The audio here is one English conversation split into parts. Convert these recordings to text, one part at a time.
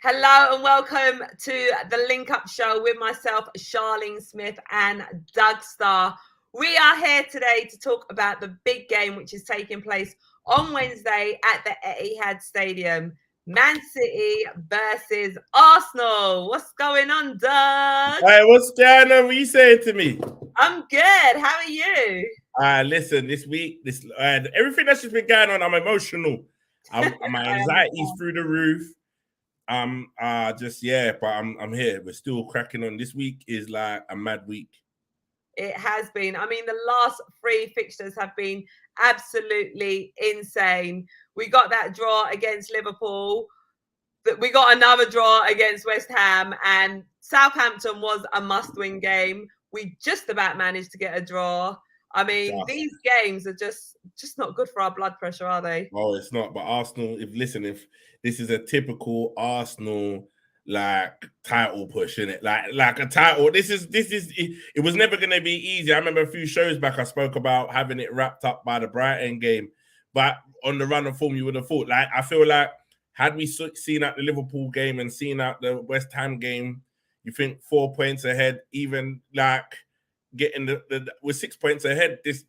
Hello and welcome to the Link Up Show with myself, Charlene Smith and Doug Starr. We are here today to talk about the big game which is taking place on Wednesday at the Etihad Stadium. Man City versus Arsenal. What's going on, Doug? Hey, what's going on? What you saying to me? I'm good. How are you? Listen, this week, everything that's just been going on, I'm emotional. My anxiety's through the roof. But I'm here. We're still cracking on. This week is like a mad week. It has been. I mean, the last three fixtures have been absolutely insane. We got that draw against Liverpool. We got another draw against West Ham, and Southampton was a must-win game. We just about managed to get a draw. I mean, these games are just not good for our blood pressure, are they? Oh, it's not. But Arsenal, if this is a typical Arsenal like title push, innit? Like a title. This is it was never gonna be easy. I remember a few shows back I spoke about having it wrapped up by the Brighton game. But on the run of form, you would have thought, like, I feel like had we seen out the Liverpool game and seen out the West Ham game, you think 4 points ahead, even like getting with 6 points ahead, this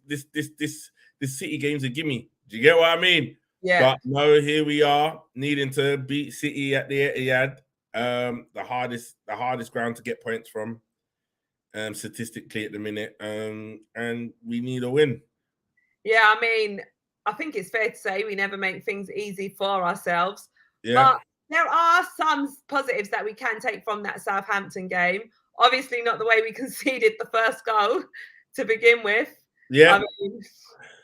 City game's a gimme. Do you get what I mean? Yeah. But no, here we are needing to beat City at the Etihad, the hardest ground to get points from, statistically at the minute, and we need a win. Yeah, I mean, I think it's fair to say we never make things easy for ourselves. Yeah. But there are some positives that we can take from that Southampton game. Obviously, not the way we conceded the first goal to begin with. Yeah. I mean,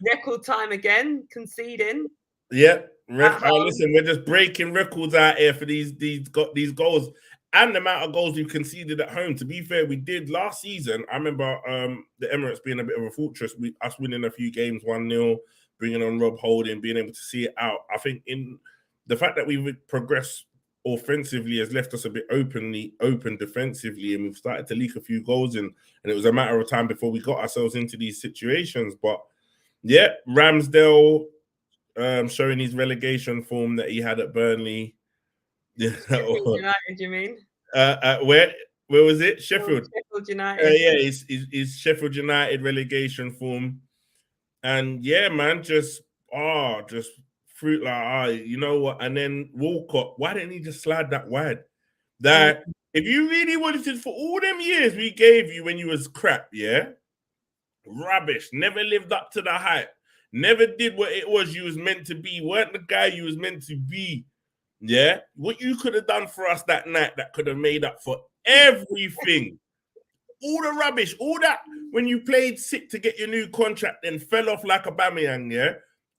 record time again, conceding. Yeah. Listen, we're just breaking records out here for these goals and the amount of goals we've conceded at home. To be fair, we did last season. I remember the Emirates being a bit of a fortress. Us winning a few games 1-0, bringing on Rob Holding, being able to see it out. I think in the fact that we've progressed offensively has left us a bit open defensively, and we've started to leak a few goals in, and it was a matter of time before we got ourselves into these situations. But yeah, Ramsdale showing his relegation form that he had at Burnley. Sheffield United, you mean? Where was it? Sheffield. Sheffield United. Yeah, his Sheffield United relegation form, and yeah, man, just fruit like, you know what? And then Walcott, why didn't he just slide that wide? That if you really wanted to, for all them years we gave you when you was crap, yeah, rubbish, never lived up to the hype, never did what it was you was meant to be, weren't the guy you was meant to be, yeah. What you could have done for us that night that could have made up for everything. All the rubbish, all that when you played sick to get your new contract, then fell off like a Bamiyang, yeah.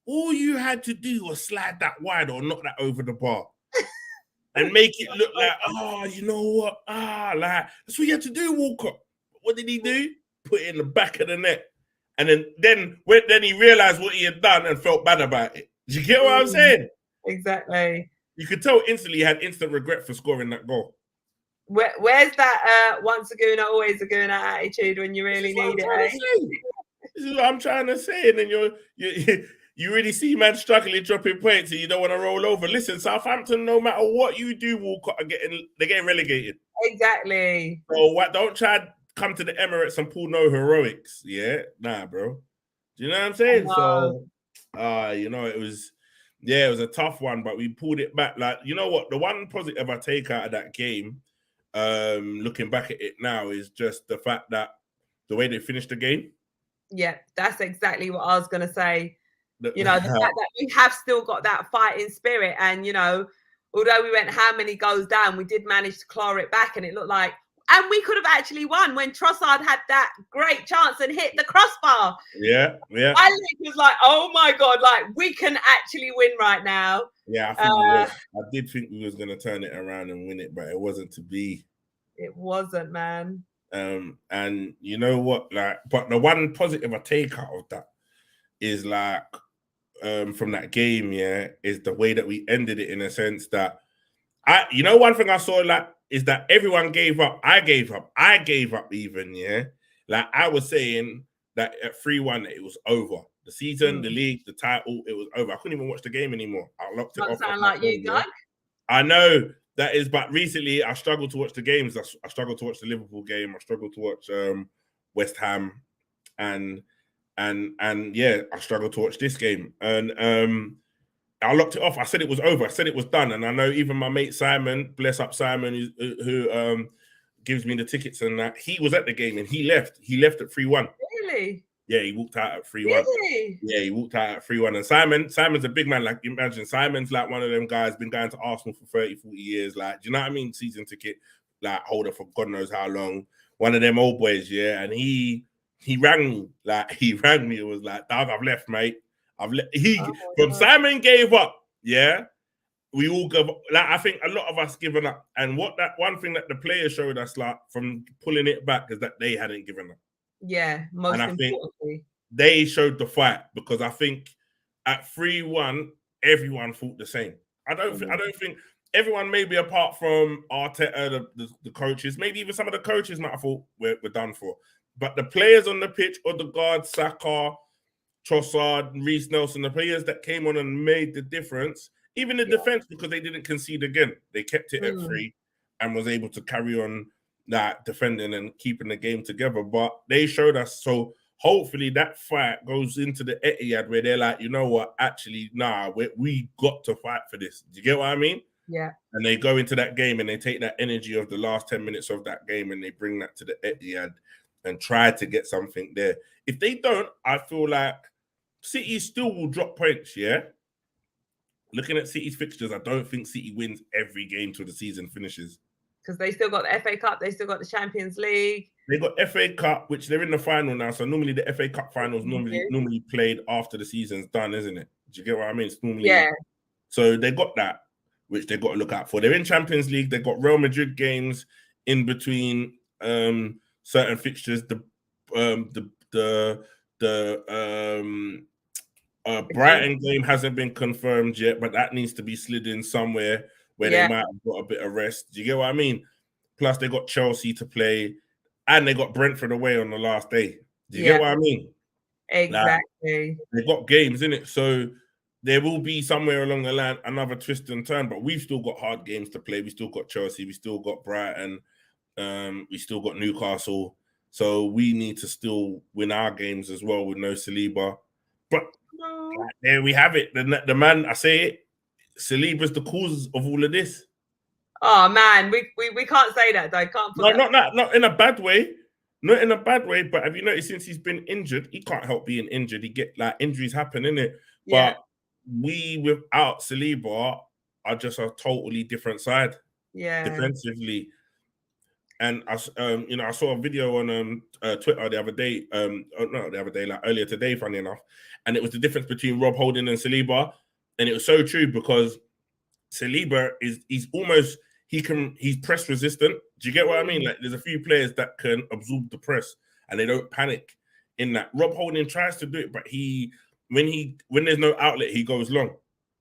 All you had to do was slide that wide or knock that over the bar and make it look like, oh, you know what? Like that's what you had to do, Walker. What did he do? Put it in the back of the net. And then he realized what he had done and felt bad about it. Do you get what I'm saying? Exactly. You could tell instantly he had instant regret for scoring that goal. Where's that once a gooner, always a gooner attitude when you really need it? This is what I'm trying to say. And then you really see man struggling, dropping points, and you don't want to roll over. Listen, Southampton, no matter what you do, they're getting relegated. Exactly. So don't try to come to the Emirates and pull no heroics. Yeah, nah, bro. Do you know what I'm saying? So, it was a tough one, but we pulled it back. Like, you know what? The one positive I take out of that game, looking back at it now, is just the fact that the way they finished the game. Yeah, that's exactly what I was going to say. You know, the fact that we have still got that fighting spirit, and you know, although we went how many goals down, we did manage to claw it back, and it looked like, and we could have actually won when Trossard had that great chance and hit the crossbar. Yeah. I was like, oh my god, like we can actually win right now. Yeah, I did think we was going to turn it around and win it, but it wasn't to be. It wasn't, man. And you know what, like, but the one positive I take out of that is like, from that game, yeah, is the way that we ended it, in a sense that one thing I saw, like, is that everyone gave up. I gave up even, yeah. Like I was saying that at 3-1 it was over. The season, the league, the title, it was over. I couldn't even watch the game anymore. I locked it off. Sound like you, Doug? I know. That is, but recently I struggled to watch the games. I struggled to watch the Liverpool game. I struggled to watch West Ham, and yeah, I struggled to watch this game. And I locked it off. I said it was over. I said it was done. And I know even my mate Simon, bless up Simon, who gives me the tickets and that, he was at the game and he left. He left at 3-1. Really? Yeah, he walked out at 3-1. Really? Yeah, he walked out at 3-1. And Simon's a big man. Like, imagine Simon's like one of them guys, been going to Arsenal for 30, 40 years. Like, do you know what I mean? Season ticket, like, holder for God knows how long. One of them old boys, yeah. And he rang me. Like, he rang me. It was like, Dad, I've left, mate. Simon gave up, yeah. We all give up. Like, I think a lot of us given up. And that one thing that the players showed us, like, from pulling it back, is that they hadn't given up. Yeah, most importantly. They showed the fight, because I think at 3-1, everyone thought the same. I don't think everyone, maybe apart from Arteta, the coaches, maybe even some of the coaches might have thought we're done for. But the players on the pitch, Odegaard, Saka, Trossard, Reece Nelson, the players that came on and made the difference, even the defense, because they didn't concede again. They kept it at 3 and was able to carry on that defending and keeping the game together. But they showed us. So hopefully that fight goes into the Etihad where they're like, you know what, actually, nah, we got to fight for this. Do you get what I mean? Yeah. And they go into that game and they take that energy of the last 10 minutes of that game and they bring that to the Etihad and try to get something there. If they don't, I feel like City still will drop points, yeah? Looking at City's fixtures, I don't think City wins every game till the season finishes. Because they still got the FA Cup, they still got the Champions League. They got FA Cup, which they're in the final now. So normally the FA Cup finals normally played after the season's done, isn't it? Do you get what I mean? It's normally, yeah. So they got that, which they got to look out for. They're in Champions League. They got Real Madrid games in between certain fixtures. The Brighton game hasn't been confirmed yet, but that needs to be slid in somewhere where they might have got a bit of rest. Do you get what I mean? Plus, they got Chelsea to play, and they got Brentford away on the last day. Do you get what I mean? Exactly. Like, they got games in it, so there will be somewhere along the line another twist and turn. But we've still got hard games to play. We still got Chelsea. We still got Brighton. We still got Newcastle. So we need to still win our games as well with no Saliba. But there we have it. The man, I say it, Saliba's the cause of all of this. Oh man, we can't say that though. Can't put not in a bad way. Not in a bad way, but have you noticed since he's been injured, he can't help being injured. He get like injuries happen, innit? Yeah. But we without Saliba are just a totally different side. Yeah. Defensively. And I saw a video on Twitter the other day, not the other day, like earlier today, funny enough, and it was the difference between Rob Holding and Saliba, and it was so true because Saliba he's press resistant. Do you get what I mean? Like there's a few players that can absorb the press and they don't panic in that. Rob Holding tries to do it, but when there's no outlet, he goes long.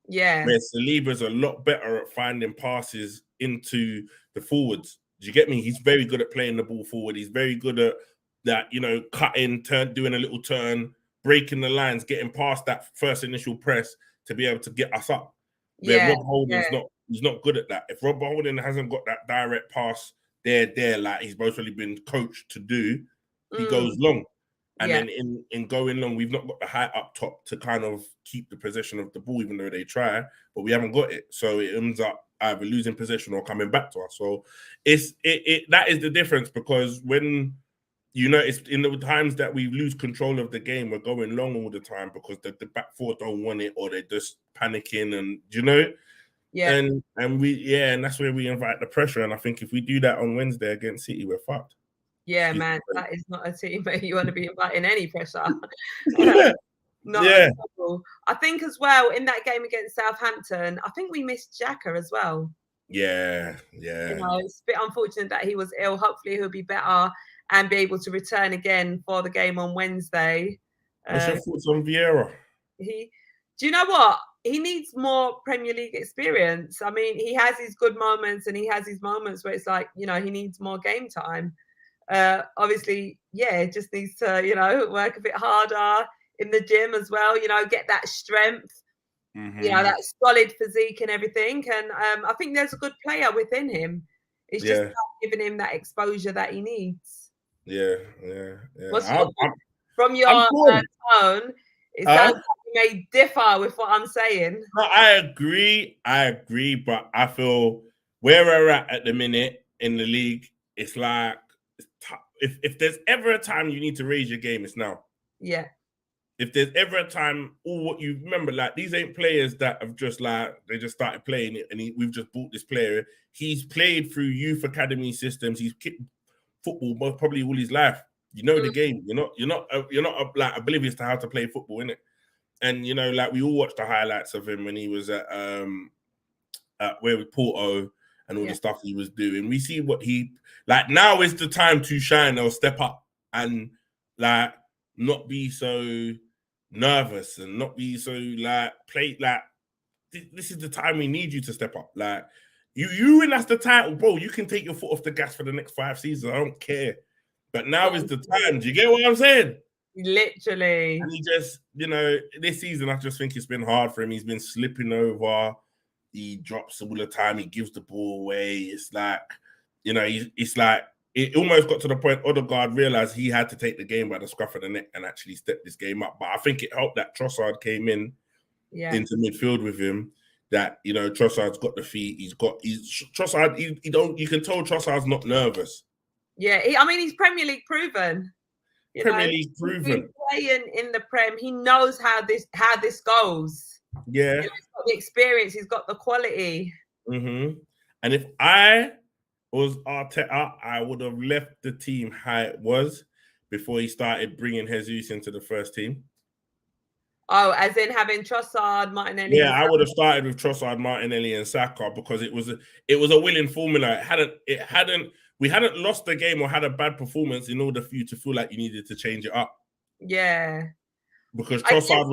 Yeah. Where Saliba's a lot better at finding passes into the forwards. Do you get me? He's very good at playing the ball forward. He's very good at that, cutting, doing a little turn, breaking the lines, getting past that first initial press to be able to get us up. Where Rob Holding's he's not good at that. If Rob Holding hasn't got that direct pass there, like he's mostly been coached to do, he goes long. And then in going long, we've not got the height up top to kind of keep the possession of the ball, even though they try, but we haven't got it. So it ends up either losing possession or coming back to us. So that is the difference, because when you notice in the times that we lose control of the game, we're going long all the time because the back four don't want it or they're just panicking, and and that's where we invite the pressure. And I think if we do that on Wednesday against City, we're fucked. Yeah, man, that is not a team where you want to be inviting any pressure. I think as well in that game against Southampton, I think we missed Xhaka as well. Yeah. It's a bit unfortunate that he was ill. Hopefully he'll be better and be able to return again for the game on Wednesday. What's your thoughts on Vieira? Do you know what? He needs more Premier League experience. I mean, he has his good moments and he has his moments where it's like, he needs more game time. Obviously, just needs to, work a bit harder in the gym as well, get that strength. you know, that solid physique and everything. And I think there's a good player within him. It's just about giving him that exposure that he needs. Yeah. From your tone, it sounds like you may differ with what I'm saying. No, I agree, but I feel where we're at the minute in the league, it's like if there's ever a time you need to raise your game, it's now. Yeah. If there's ever a time, what you remember, like these ain't players that have just they just started playing it, and we've just bought this player. He's played through youth academy systems. He's kicked football probably all his life. You know the game. You're not like oblivious to how to play football, innit? And you know, like we all watched the highlights of him when he was at where with Porto and all the stuff he was doing. We see what he like. Now is the time to shine or step up and like not be so nervous and not be so like play like this is the time we need you to step up. Like you win us the title, bro. You can take your foot off the gas for the next 5 seasons. I don't care. But now is the time. Do you get what I'm saying? Literally. And he just, you know, this season I just think it's been hard for him. He's been slipping over. He drops all the time. He gives the ball away. It's like, you know, it's like it almost got to the point Odegaard realized he had to take the game by the scruff of the neck and actually step this game up. But I think it helped that Trossard came in into midfield with him. That, you know, Trossard's got the feet. You can tell Trossard's not nervous. Yeah, he's Premier League proven. Premier League proven. Playing in the Prem, he knows how this goes. Yeah, he's got the experience. He's got the quality. And if I was Arteta, I would have left the team how it was before he started bringing Jesus into the first team. Oh, as in having Trossard, Martinelli. Yeah, I would have started with Trossard, Martinelli, and Saka because it was a winning formula. We hadn't lost the game or had a bad performance in order for you to feel like you needed to change it up. Yeah, because Trossard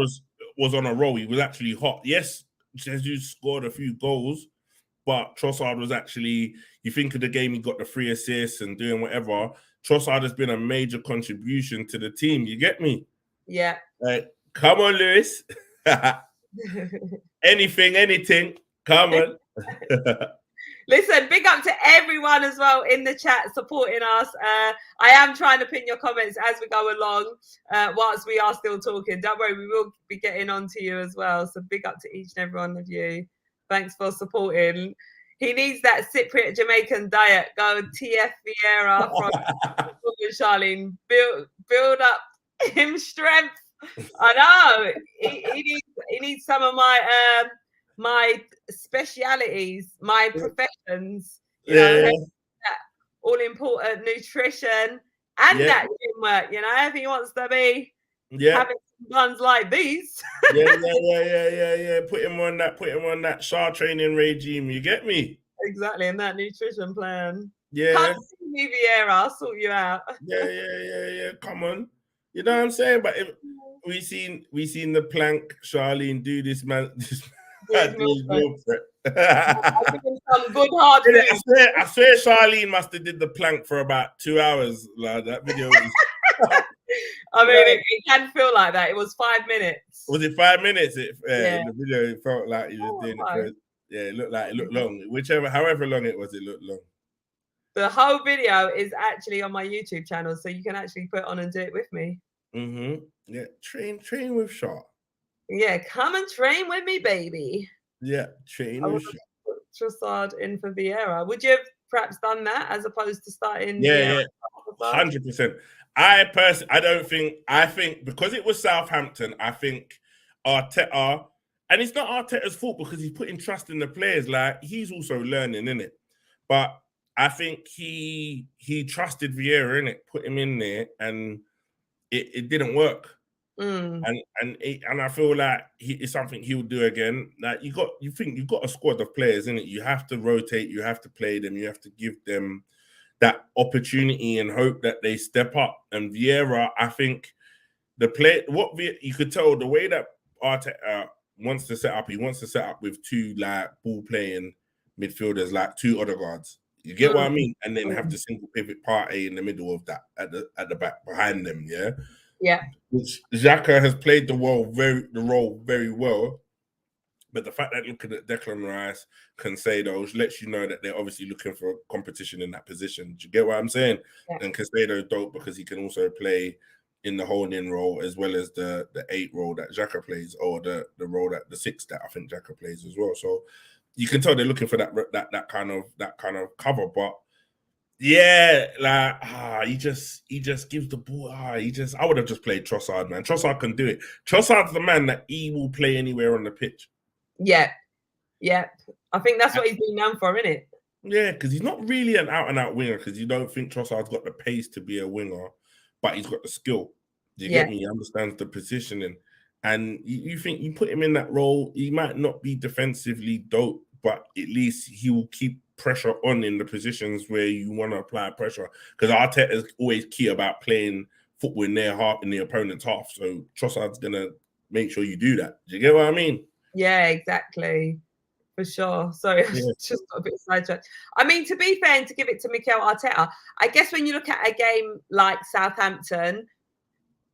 was on a roll. He was actually hot. Yes, Jesus scored a few goals, but Trossard was actually. You think of the game, he got the 3 assists and doing whatever. Trossard has been a major contribution to the team. You get me? Yeah. Like, come on, Lewis. anything. Come on. Listen, big up to everyone as well in the chat supporting us. I am trying to pin your comments as we go along whilst we are still talking. Don't worry, we will be getting on to you as well. So big up to each and every one of you. Thanks for supporting. He needs that Cypriot Jamaican diet. Go TF Vieira from Charlene. Build up him strength. I know. He needs some of my specialities, my professions, you know, that all important nutrition and that gym work, you know, if he wants to be having some buns like these. Yeah. Put him on that Char training regime, you get me? Exactly, and that nutrition plan. Yeah. Come see me, Vieira, I'll sort you out. Yeah. Come on. You know what I'm saying? But if we seen the plank Charlene do this man. I give him some good hard moves. I swear Charlene must have did the plank for about 2 hours. Like that video was... I mean, it can feel like that. It was 5 minutes. Was it 5 minutes? In the video, it felt like he was doing it. It looked long. However long it was, it looked long. The whole video is actually on my YouTube channel, so you can actually put it on and do it with me. Yeah, train with Char. Yeah, come and train with me, baby. Yeah, train with Char. Trossard in for Vieira. Would you have perhaps done that as opposed to starting? Yeah, 100%. I think because it was Southampton, I think Arteta, and it's not Arteta's fault because he's putting trust in the players. Like he's also learning, innit? But I think he trusted Vieira, innit? Put him in there, and it didn't work. And I feel like it's something he'll do again. Like you've got a squad of players, innit? You have to rotate, you have to play them, you have to give them that opportunity and hope that they step up. And Vieira, I think you could tell the way that Arteta wants to set up, he wants to set up with 2 like ball playing midfielders, like 2 Odegaards. You get what I mean? And then have the single pivot party in the middle of that at the back behind them, Yeah. Which Xhaka has played the role very well. But the fact that looking at Declan Rice, Caicedo, lets you know that they're obviously looking for competition in that position. Do you get what I'm saying? Yeah. And Caicedo dope because he can also play in the holding role as well as the 8 role that Xhaka plays, or the role that the 6 that I think Xhaka plays as well. So you can tell they're looking for that kind of cover. But yeah, like he just gives the ball. I would have just played Trossard, man. Trossard can do it. Trossard's the man that he will play anywhere on the pitch. Yeah. I think that's what he's been known for, isn't it? Yeah, because he's not really an out-and-out winger, because you don't think Trossard's got the pace to be a winger, but he's got the skill. Do you get me? He understands the positioning. And you think you put him in that role, he might not be defensively dope, but at least he will keep pressure on in the positions where you want to apply pressure. Because Arteta is always key about playing football in their half, in the opponent's half. So Trossard's going to make sure you do that. Do you get what I mean? Yeah, exactly. For sure. Sorry, I just got a bit sidetracked. I mean, to be fair and to give it to Mikel Arteta, I guess when you look at a game like Southampton,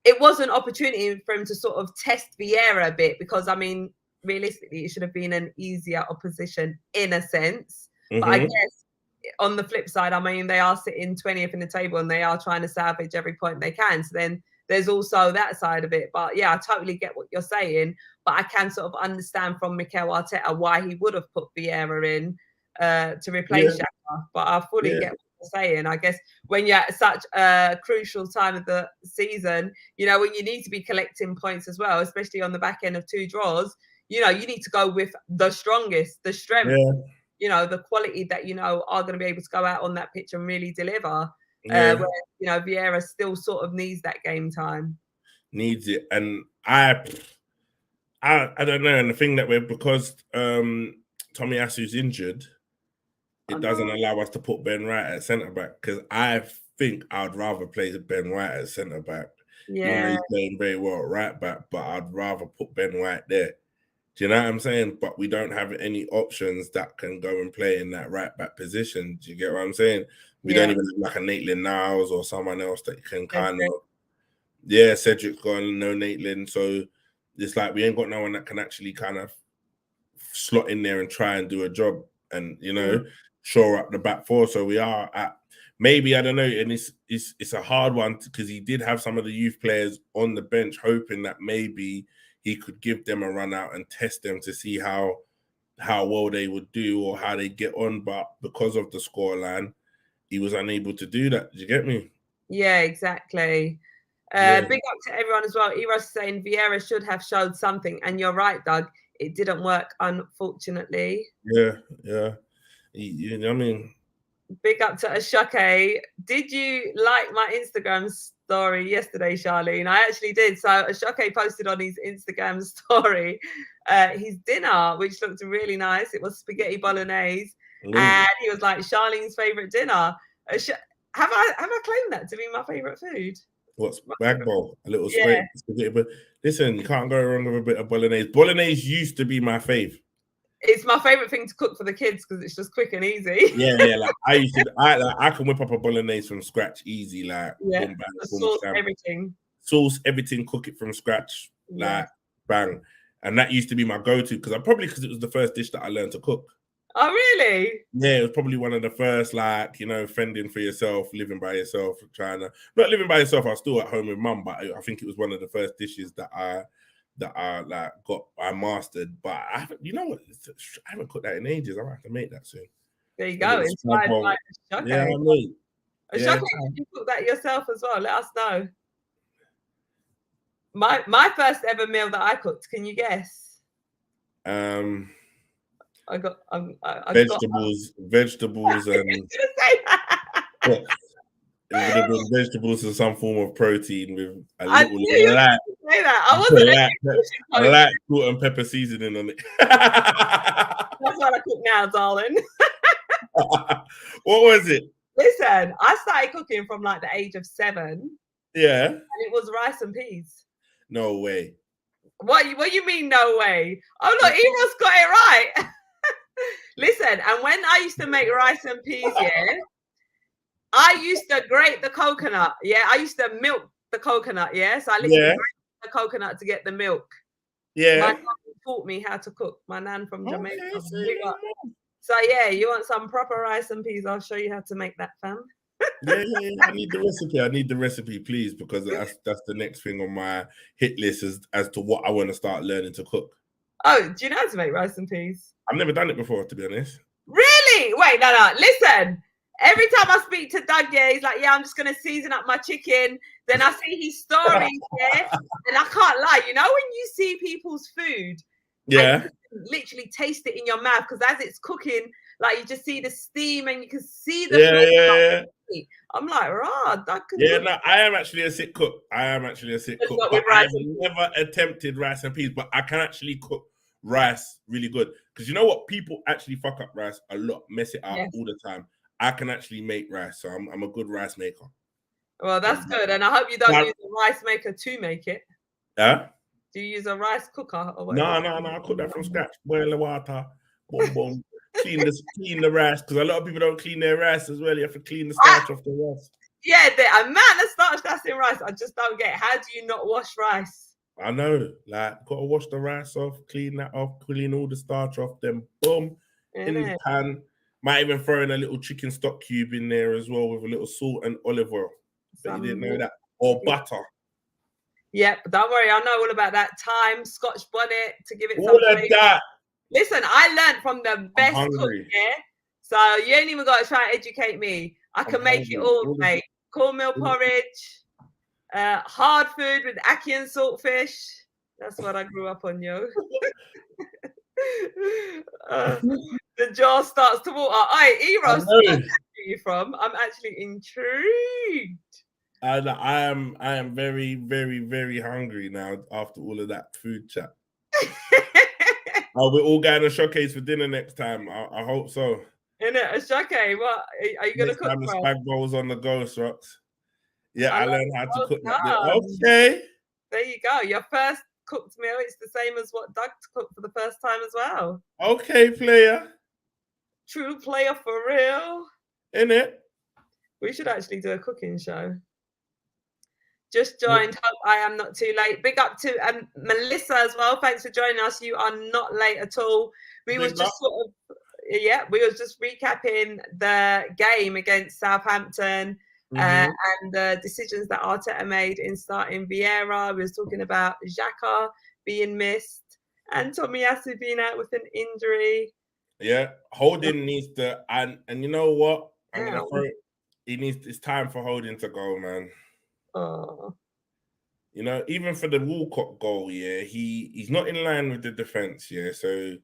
it was an opportunity for him to sort of test Vieira a bit, because, I mean, realistically, it should have been an easier opposition in a sense. Mm-hmm. But I guess on the flip side, I mean, they are sitting 20th in the table and they are trying to salvage every point they can. So then there's also that side of it. But yeah, I totally get what you're saying. But I can sort of understand from Mikel Arteta why he would have put Vieira in to replace Xhaka. But I fully get what you're saying. I guess when you're at such a crucial time of the season, you know, when you need to be collecting points as well, especially on the back end of 2 draws, you know, you need to go with the strongest, the strength, you know, the quality that, you know, are going to be able to go out on that pitch and really deliver. Where, you know, Vieira still sort of needs that game time. Needs it. And I don't know. And the thing that because Tomiyasu's injured, it doesn't allow us to put Ben White at centre back, because I think I'd rather play Ben White at centre back. Yeah, he's playing very well at right back, but I'd rather put Ben White there. Do you know what I'm saying? But we don't have any options that can go and play in that right back position. Do you get what I'm saying? We don't even have like a Maitland-Niles or someone else that can kind of. Yeah, Cedric's gone, no Maitland. So it's like we ain't got no one that can actually kind of slot in there and try and do a job and, you know, shore up the back 4. So we are at maybe, I don't know, and it's a hard one because he did have some of the youth players on the bench, hoping that maybe he could give them a run out and test them to see how well they would do or how they get on. But because of the scoreline, he was unable to do that. Did you get me? Yeah, exactly. Big up to everyone as well. Eros saying Vieira should have showed something. And you're right, Doug. It didn't work, unfortunately. Yeah. You know what I mean? Big up to Ashake. Did you like my Instagram story yesterday, Charlene? I actually did. So Ashake posted on his Instagram story his dinner, which looked really nice. It was spaghetti bolognese. And he was like, Charlene's favourite dinner. Have I claimed that to be my favourite food? What's bag bowl? A little spaghetti. But listen, you can't go wrong with a bit of bolognese. Bolognese used to be my fave. It's my favorite thing to cook for the kids because it's just quick and easy. Yeah. Like I can whip up a bolognese from scratch easy. Like boom, bang, sauce, everything, cook it from scratch, like bang. And that used to be my go-to because it was the first dish that I learned to cook. Oh, really? Yeah, it was probably one of the first, like, you know, fending for yourself, living by yourself, not living by yourself. I was still at home with mum, but I think it was one of the first dishes that I mastered. But I haven't cooked that in ages. I'm gonna have to make that soon. There you go. Inspired by Ashake. Yeah, I mean. Ashake, did you cook that yourself as well? Let us know. My first ever meal that I cooked, can you guess? I got vegetables and it would have been vegetables and some form of protein with a little light salt and pepper seasoning on it. That's what I cook now, darling. What was it? Listen, I started cooking from like the age of 7. Yeah. And it was rice and peas. No way. What you mean no way? Oh look, Eros got it right. Listen, and when I used to make rice and peas, I used to grate the coconut. Yeah, I used to milk the coconut. Yeah, so I literally grate the coconut to get the milk. Yeah. My mum would taught me how to cook. My nan from Jamaica. Okay, So yeah, you want some proper rice and peas? I'll show you how to make that, fam. yeah. I need the recipe, please, because that's the next thing on my hit list as to what I want to start learning to cook. Oh, do you know how to make rice and peas? I've never done it before, to be honest. Really? Wait, no. Listen. Every time I speak to Doug, yeah, he's like, yeah, I'm just gonna season up my chicken. Then I see his stories, yeah, and I can't lie. You know when you see people's food, yeah, and you literally taste it in your mouth because as it's cooking, like you just see the steam and you can see the yeah. I'm like, Doug can Yeah, cook. no, I am actually a sick cook. But I've never attempted rice and peas, but I can actually cook rice really good. Because you know what? People actually fuck up rice a lot, mess it up all the time. I can actually make rice, so I'm a good rice maker. Well, that's good. And I hope you don't use a rice maker to make it. Yeah? Do you use a rice cooker or whatever? No. I cook that from scratch. Boil the water, boom. Clean the rice, because a lot of people don't clean their rice as well. You have to clean the starch off the rice. Yeah, the amount of starch that's in rice, I just don't get. How do you not wash rice? I know, like, gotta wash the rice off, clean that off, clean all the starch off, then boom, in the pan. Might even throw in a little chicken stock cube in there as well with a little salt and olive oil. But you didn't know that. Or butter. Yep, don't worry, I know all about that. Thyme, Scotch bonnet to give it all of flavor. That. Listen, I learned from the best cook, yeah? So you ain't even got to try and educate me. I can make it all, mate. Cornmeal porridge, hard food with ackee and saltfish. That's what I grew up on, yo. The jaw starts to water. Eros, where are you from? I'm actually intrigued. I am very, very, very hungry now after all of that food chat. We're all going to showcase for dinner next time. I hope so. In it, a showcase. What are you going to cook? Next time the spag bowls on the go, Rocks. Yeah, I learned how to cook that. Okay. There you go. Your first cooked meal. It's the same as what Doug cooked for the first time as well. Okay, player. True player for real. In it. We should actually do a cooking show. Just joined. Hope I am not too late. Big up to Melissa as well. Thanks for joining us. You are not late at all. We was just we was just recapping the game against Southampton and the decisions that Arteta made in starting Vieira. We was talking about Xhaka being missed and Tomiyasu being out with an injury. Yeah, Holding needs to, and you know what? I'm gonna throw it. It's time for Holding to go, man. Oh. You know, even for the Walcott goal, yeah, he's not in line with the defense, yeah. So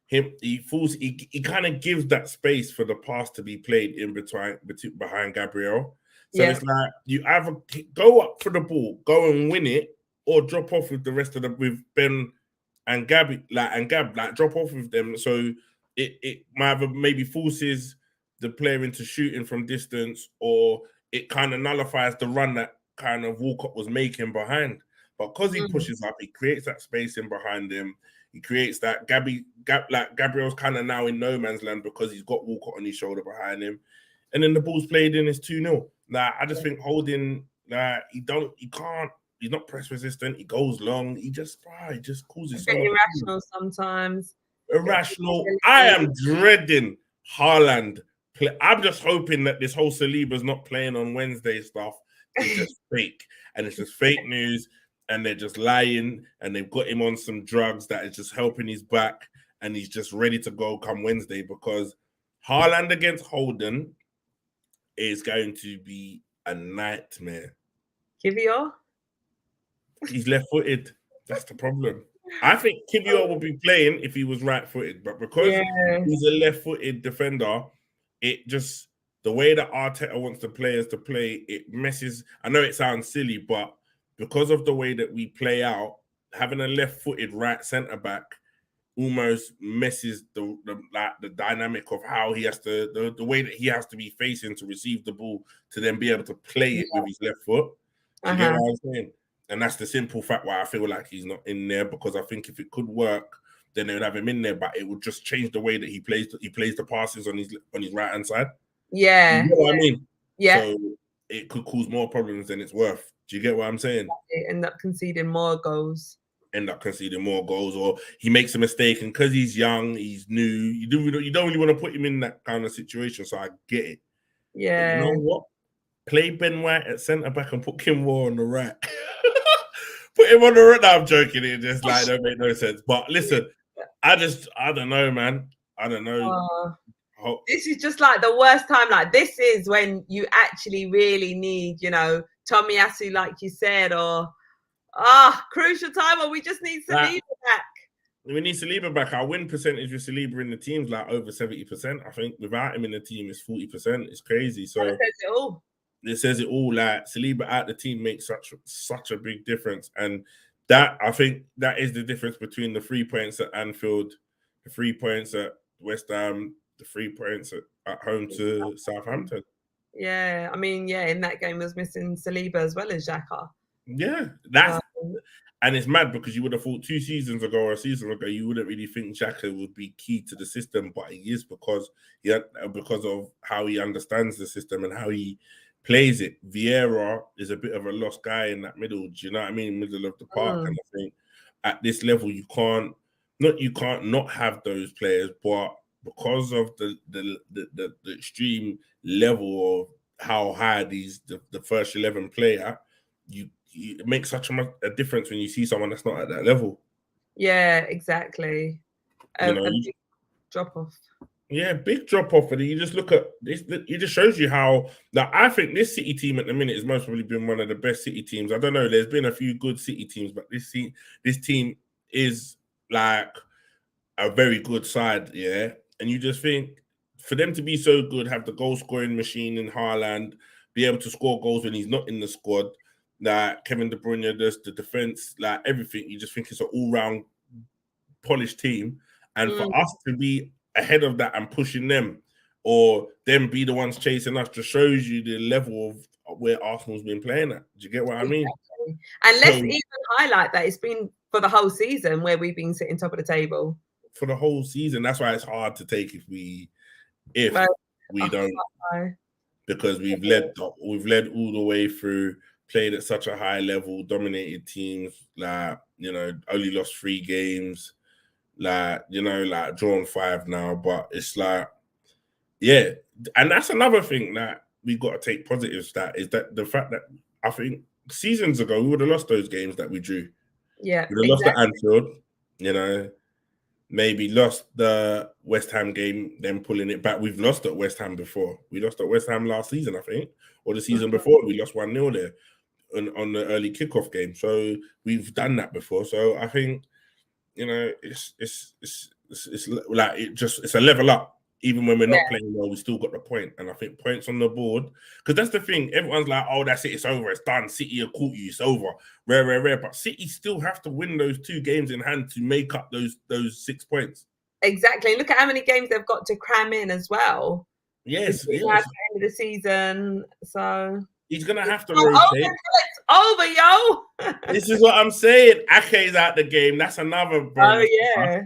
he kind of gives that space for the pass to be played behind Gabriel. So it's like you either go up for the ball, go and win it, or drop off with the rest of with Ben and Gab, drop off with them. So it either maybe forces the player into shooting from distance, or it kind of nullifies the run that kind of Walcott was making behind. But because he pushes up, he creates that space in behind him. He creates that Gabriel's kind of now in no man's land because he's got Walcott on his shoulder behind him. And then the ball's played in, it's 2-0. I just think Holding, he's not press resistant. He goes long. He just causes so much irrational sometimes. Irrational. I am dreading Haaland. I'm just hoping that this whole Saliba's not playing on Wednesday stuff is just fake. And it's just fake news. And they're just lying. And they've got him on some drugs that is just helping his back. And he's just ready to go come Wednesday, because Haaland against Holden is going to be a nightmare. Kivior? He's left-footed. That's the problem. I think Kivior would be playing if he was right-footed, but because he's a left-footed defender, it just, the way that Arteta wants the players to play, it messes. I know it sounds silly, but because of the way that we play out, having a left-footed right centre-back almost messes the dynamic of how he has to, the way that he has to be facing to receive the ball to then be able to play it with his left foot. Do you get what I'm saying? And that's the simple fact why I feel like he's not in there, because I think if it could work, then they would have him in there, but it would just change the way that he plays the passes on his right hand side. Yeah. You know what I mean? Yeah. So it could cause more problems than it's worth. Do you get what I'm saying? They end up conceding more goals. end up conceding more goals, or he makes a mistake, and because he's young, he's new, you don't really want to put him in that kind of situation. So I get it. Yeah. But you know what? Play Ben White at centre back and put Kim Moore on the right. Put him on the right. No, I'm joking. It just like don't make no sense. But listen, I don't know, man. I don't know. This is just like the worst time. Like, this is when you actually really need, Tomiyasu, like you said, or crucial time, or we just need Saliba back. We need Saliba back. Our win percentage with Saliba in the team's like over 70%. I think without him in the team, it's 40%. It's crazy. So it says it all. It says it all. Like Saliba at the team makes such a big difference, and that I think that is the difference between the 3 points at Anfield, the 3 points at West Ham, the 3 points at home to Southampton. Yeah, I mean, in that game was missing Saliba as well as Xhaka. Yeah, and it's mad because you would have thought 2 seasons ago or a season ago you wouldn't really think Xhaka would be key to the system, but he is because of how he understands the system and how he plays it. Vieira is a bit of a lost guy in that middle. Do you know what I mean? Middle of the park, and I think at this level you can't not have those players, but because of the extreme level of how high the first 11 play at, it makes such a difference when you see someone that's not at that level. Yeah, exactly. A big drop off. Yeah, big drop off. And you just look at this, it just shows you how that I think this City team at the minute has most probably been one of the best City teams. I don't know, there's been a few good City teams, but this team is like a very good side, yeah. And you just think for them to be so good, have the goal scoring machine in Haaland, be able to score goals when he's not in the squad, like Kevin De Bruyne does, the defense, like everything, you just think it's an all-round polished team. And for us to be ahead of that and pushing them, or them be the ones chasing us, just shows you the level of where Arsenal's been playing at. Do you get what I mean? And let's even highlight that it's been for the whole season where we've been sitting top of the table. For the whole season. That's why it's hard to take if we don't, because we've led all the way through, played at such a high level, dominated teams, like, only lost 3 games, like, drawn 5 now. But it's like, yeah. And that's another thing that we got to take positives, that is that the fact that I think seasons ago we would have lost those games that we drew. Yeah. We'd have lost at Anfield, maybe lost the West Ham game, then pulling it back. We've lost at West Ham before. We lost at West Ham last season, I think, or the season before. We lost 1-0 there on the early kickoff game. So we've done that before. So I think, it's like it's a level up. Even when we're not playing well, we still got the point. And I think points on the board, because that's the thing. Everyone's like, oh, that's it, it's over, it's done. City have caught you, it's over. Rare. But City still have to win those 2 games in hand to make up those 6 points. Exactly. Look at how many games they've got to cram in as well. Yes. At the end of the season. So he's going to have to rotate. It's over, yo. This is what I'm saying. Ake's out the game. That's another bonus. Oh, yeah.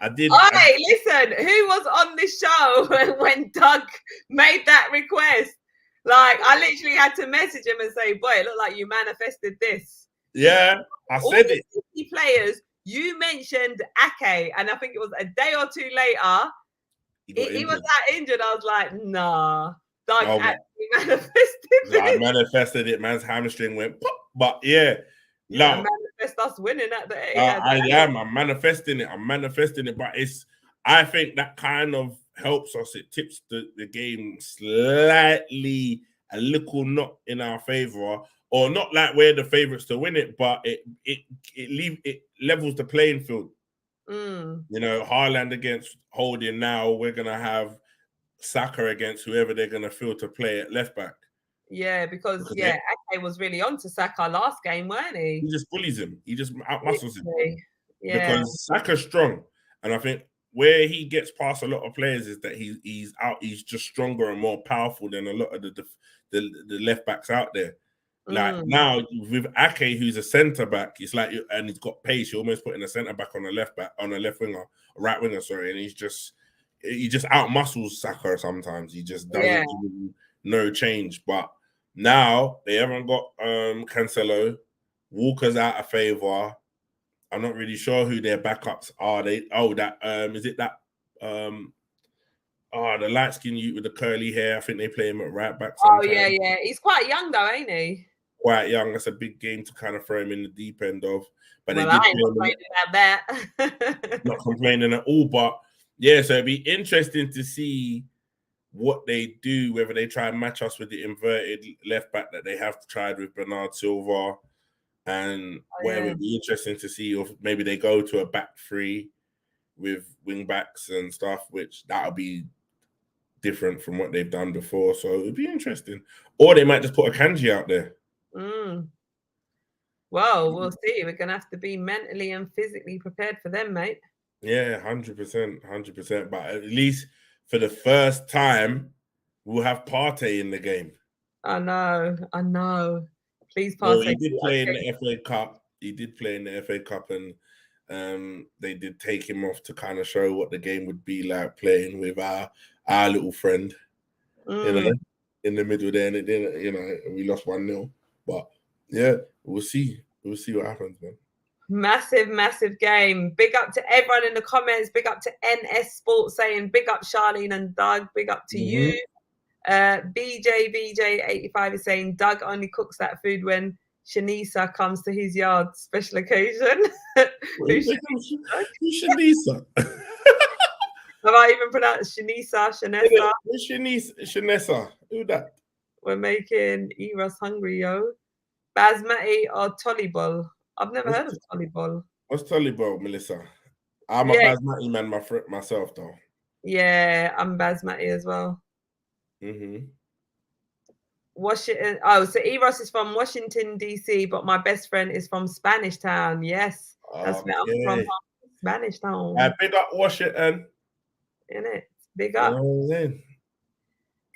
Listen, who was on this show when Doug made that request? Like, I literally had to message him and say, boy, it looked like you manifested this. Yeah, I said it. All the players, you mentioned Ake, and I think it was a day or 2 later, he was that injured. I was like, nah, Doug actually manifested it. I manifested it, man's hamstring went pop. But yeah. No, manifest us winning at the Etihad. I'm manifesting it, but I think that kind of helps us. It tips the game slightly, a little not in our favor, or not like we're the favorites to win it, but it levels the playing field. Haaland against Holding, now we're gonna have Saka against whoever they're gonna feel to play at left back. Yeah, because Ake was really on to Saka last game, weren't he? He just bullies him. He just outmuscles him. Yeah. Because Saka's strong. And I think where he gets past a lot of players is that he's just stronger and more powerful than a lot of the left backs out there. Like now with Ake, who's a centre back, it's like, and he's got pace, you're almost putting a centre back on a right winger, sorry, and he just outmuscles Saka sometimes. He just doesn't give him no change. But now they haven't got Cancelo. Walker's out of favour. I'm not really sure who their backups are. Is it that the light skinned youth with the curly hair? I think they play him at right back sometimes. Oh yeah. He's quite young though, ain't he? Quite young. That's a big game to kind of throw him in the deep end of. But well, they did I ain't complaining about that. not complaining at all. But yeah, so it'd be interesting to see what they do, whether they try and match us with the inverted left back that they have tried with Bernard Silva, and where it'd be interesting to see if maybe they go to a back three with wing backs and stuff, which that'll be different from what they've done before. So it'd be interesting. Or they might just put a Kanji out there. Well, we'll see. We're gonna have to be mentally and physically prepared for them, mate. Yeah, 100%. But at least for the first time, we'll have Partey in the game. I know. Please, Partey. He did play in the FA Cup. And they did take him off to kind of show what the game would be like playing with our little friend, in the middle there. And it didn't, we lost 1-0. But yeah, we'll see. We'll see what happens, man. Massive game. Big up to everyone in the comments. Big up to NS Sports saying big up Charlene and Doug. Big up to you. BJ85 is saying Doug only cooks that food when Shanisa comes to his yard. Special occasion. Who's Shanisa? Have I even pronounced Shanisa? Shanisa. Who that? We're making Eros hungry, yo. Basmati or Tollyball? I've never heard of Tollyball. What's Tollyball, Melissa? I'm a Basmati man myself, though. Yeah, I'm Basmati as well. Washington. Oh, so Eros is from Washington, D.C., but my best friend is from Spanish Town. Yes, that's where I'm from. Spanish Town. Big up Washington. Innit? Big up.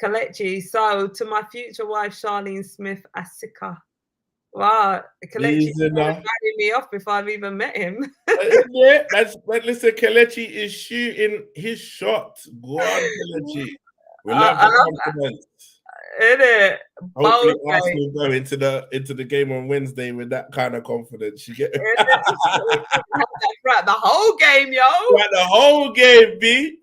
Kalechi. So, to my future wife, Charlene Smith Asika. Wow, Kalechi is marrying me off before I've even met him. Listen, Kalechi is shooting his shot. Go on, Kalechi. We love the confidence. Innit? Hopefully Arsenal go into the game on Wednesday with that kind of confidence. You get throughout the whole game, yo. Throughout the whole game, B.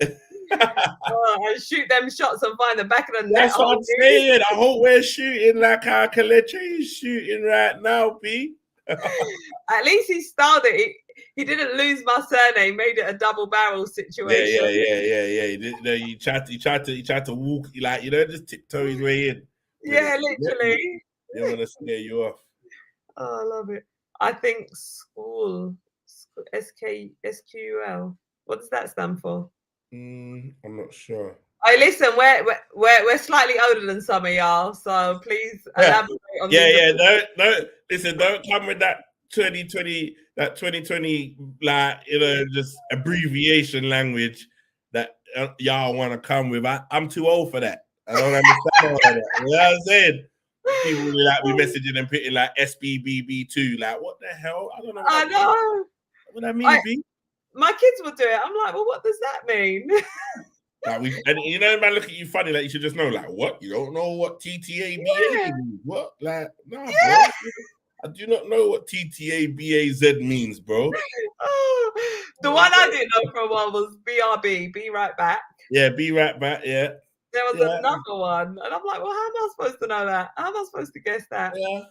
And shoot them shots and find the back of the net. That's what I'm saying. I hope we're shooting like how Kalechi is shooting right now, B. At least he styled it. He didn't lose my surname, made it a double barrel situation. Yeah. He tried to walk, just tiptoe his way in. Yeah, literally. They want to scare you off. Oh, I love it. I think school SQL. What does that stand for? I'm not sure. Oh, listen, we're slightly older than some of y'all, so please elaborate on this. Listen, don't come with that 2020, just abbreviation language that y'all want to come with. I'm too old for that. I don't understand all of that. You know what I'm saying? People be messaging and putting like SBBB2. Like, what the hell? I don't know. I know. What that mean, B? My kids will do it. I'm like, well, what does that mean? Man, look at you funny. Like, you should just know. Like, what? You don't know what TTABA means? What? Like, nah, bro. I do not know what TTABAZ means, bro. The one I didn't know for a while was BRB. Be right back. Yeah, be right back. Yeah. There was another one, and I'm like, well, how am I supposed to know that? How am I supposed to guess that? Yeah.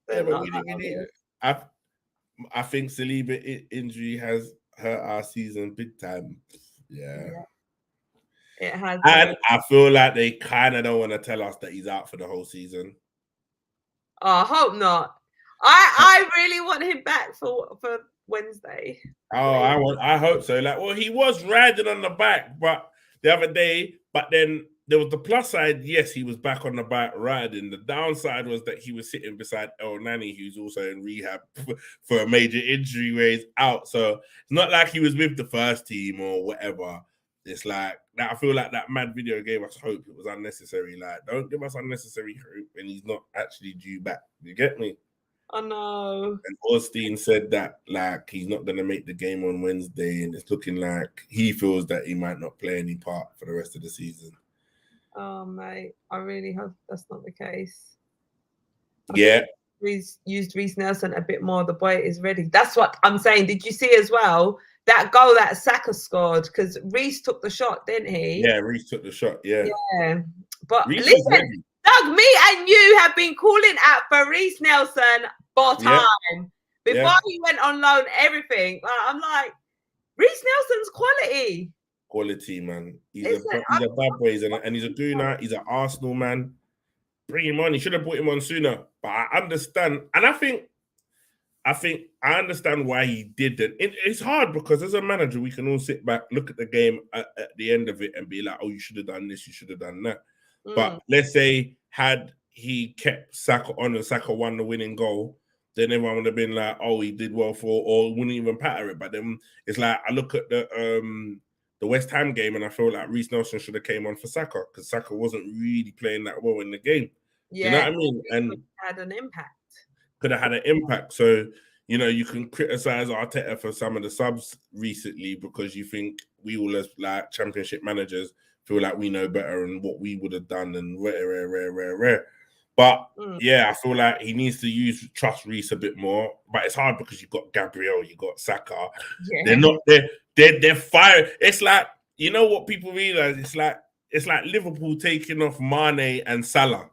But we need it. I think Saliba injury has hurt our season big time. Yeah. It has. And I feel like they kind of don't want to tell us that he's out for the whole season. Oh, I hope not. I really want him back for Wednesday. Oh, I hope so. Like, well, he was riding on the bike, but the other day, but then there was the plus side. Yes, he was back on the bike riding. The downside was that he was sitting beside El Nani, who's also in rehab for a major injury where he's out. So it's not like he was with the first team or whatever. It's like that. I feel like that mad video gave us hope. It was unnecessary. Like, don't give us unnecessary hope when he's not actually due back. You get me? I know. And Austin said that like he's not gonna make the game on Wednesday, and it's looking like he feels that he might not play any part for the rest of the season. Oh mate, I really hope that's not the case. Yeah, used Reece Nelson a bit more. The boy is ready. That's what I'm saying. Did you see as well that goal that Saka scored? Because Reece took the shot, didn't he? Yeah, Reece took the shot. Yeah. But Reece is listen, ready. Doug, me and you have been calling out for Reece Nelson for time. Before he went on loan, everything. I'm like, Reece Nelson's quality. Quality, man. He's a bad boy, and he's a gooner. He's an Arsenal man. Bring him on. He should have brought him on sooner. But I understand, and I think I understand why he did that. It's hard because as a manager, we can all sit back, look at the game at the end of it, and be like, "Oh, you should have done this. You should have done that." But let's say had he kept Saka on and Saka won the winning goal, then everyone would have been like, "Oh, he did well or wouldn't even patter it." But then it's like I look at the West Ham game and I feel like Reece Nelson should have came on for Saka because Saka wasn't really playing that well in the game. Yeah, you know what I mean? And had an impact. Could have had an impact. So, you can criticize Arteta for some of the subs recently because you think we all as like championship managers feel like we know better and what we would have done and rare. But yeah, I feel like he needs to trust Reece a bit more. But it's hard because you've got Gabriel, you've got Saka. Yeah. They're fire. It's like, you know what people realize? It's like Liverpool taking off Mane and Salah.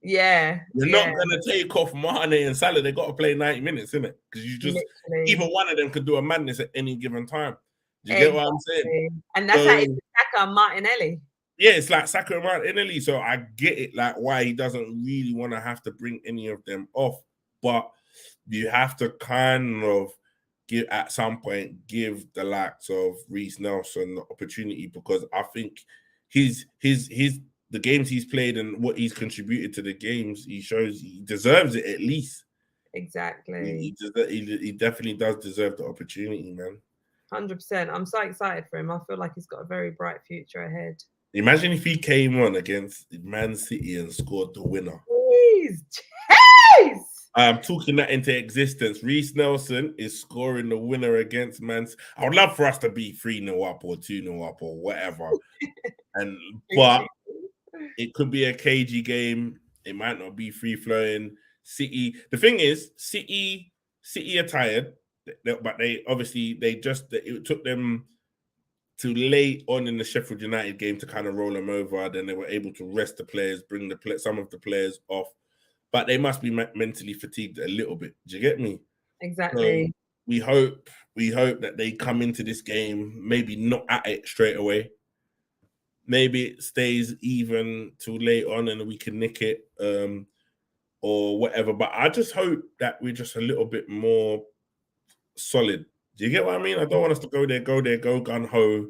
Yeah. You're not gonna take off Mane and Salah. They got to play 90 minutes, isn't it? Because you just either one of them could do a madness at any given time. Do you get what I'm saying? And that's how it's Saka and Martinelli. Yeah, it's like Saka and Martinelli. So I get it, like why he doesn't really want to have to bring any of them off, but you have to kind of give the likes of Reece Nelson the opportunity because I think the games he's played and what he's contributed to the games, he shows he deserves it at least. Exactly. He definitely does deserve the opportunity, man. 100%. I'm so excited for him. I feel like he's got a very bright future ahead. Imagine if he came on against Man City and scored the winner. Jeez! I'm talking that into existence. Reece Nelson is scoring the winner against Man City. I would love for us to be 3-0 up or 2-0 up or whatever. But it could be a cagey game. It might not be free-flowing. City. The thing is, City are tired, but it took them to late on in the Sheffield United game to kind of roll them over. Then they were able to rest the players, bring some of the players off, but they must be mentally fatigued a little bit. Do you get me? Exactly. So we hope that they come into this game maybe not at it straight away. Maybe it stays even till late on and we can nick it or whatever. But I just hope that we're just a little bit more solid. Do you get what I mean? I don't want us to go gun-ho,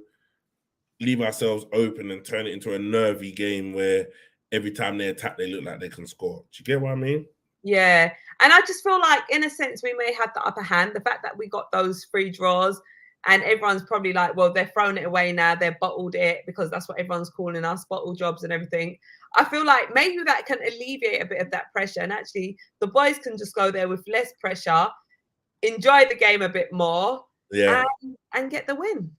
leave ourselves open and turn it into a nervy game where every time they attack, they look like they can score. Do you get what I mean? Yeah. And I just feel like, in a sense, we may have the upper hand. The fact that we got those 3 draws and everyone's probably like, well, they're throwing it away now. They've bottled it because that's what everyone's calling us, bottle jobs and everything. I feel like maybe that can alleviate a bit of that pressure. And actually, the boys can just go there with less pressure, enjoy the game a bit more, and get the win.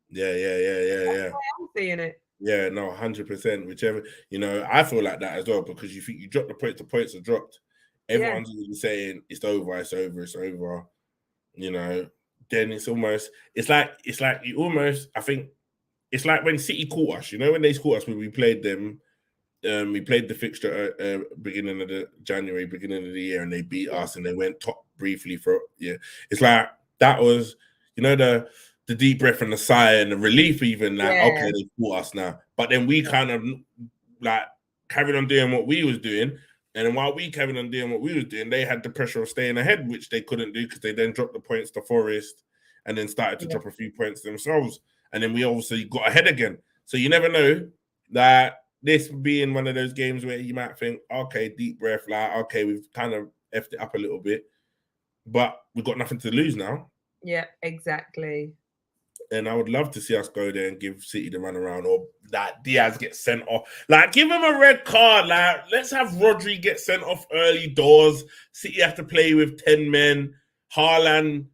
Yeah. That's why I'm seeing it. Yeah, no, 100%. Whichever, I feel like that as well because you think you drop the points are dropped. Everyone's saying it's over. Then it's like you almost. I think it's like when City caught us. When they caught us when we played them. We played the fixture beginning of the January, beginning of the year, and they beat us and they went top briefly It's like that was, the deep breath and the sigh and the relief even okay, they caught us now. But then we kind of like carried on doing what we was doing. And then while we carried on doing what we was doing, they had the pressure of staying ahead, which they couldn't do because they then dropped the points to Forest and then started to drop a few points themselves. And then we obviously got ahead again. So you never know that this being one of those games where you might think, okay, deep breath, like, okay, we've kind of effed it up a little bit, but we've got nothing to lose now. Yeah, exactly. And I would love to see us go there and give City the run around or that Diaz gets sent off. Like, give him a red card. Like, let's have Rodri get sent off early doors. City have to play with 10 men. Haaland,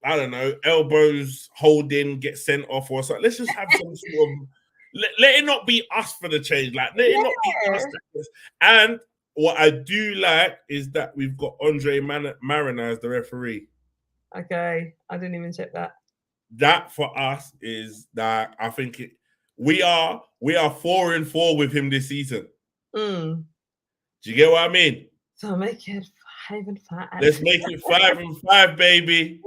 I don't know, elbows, holding, get sent off or something. Let's just have some sort of... Let it not be us for the change. Like, let it not be us. And what I do like is that we've got Andre Mariner as the referee. Okay, I didn't even check that. That for us is that I think we are 4-4 with him this season. Mm. Do you get what I mean? So make it 5-5. Let's make it 5-5, baby.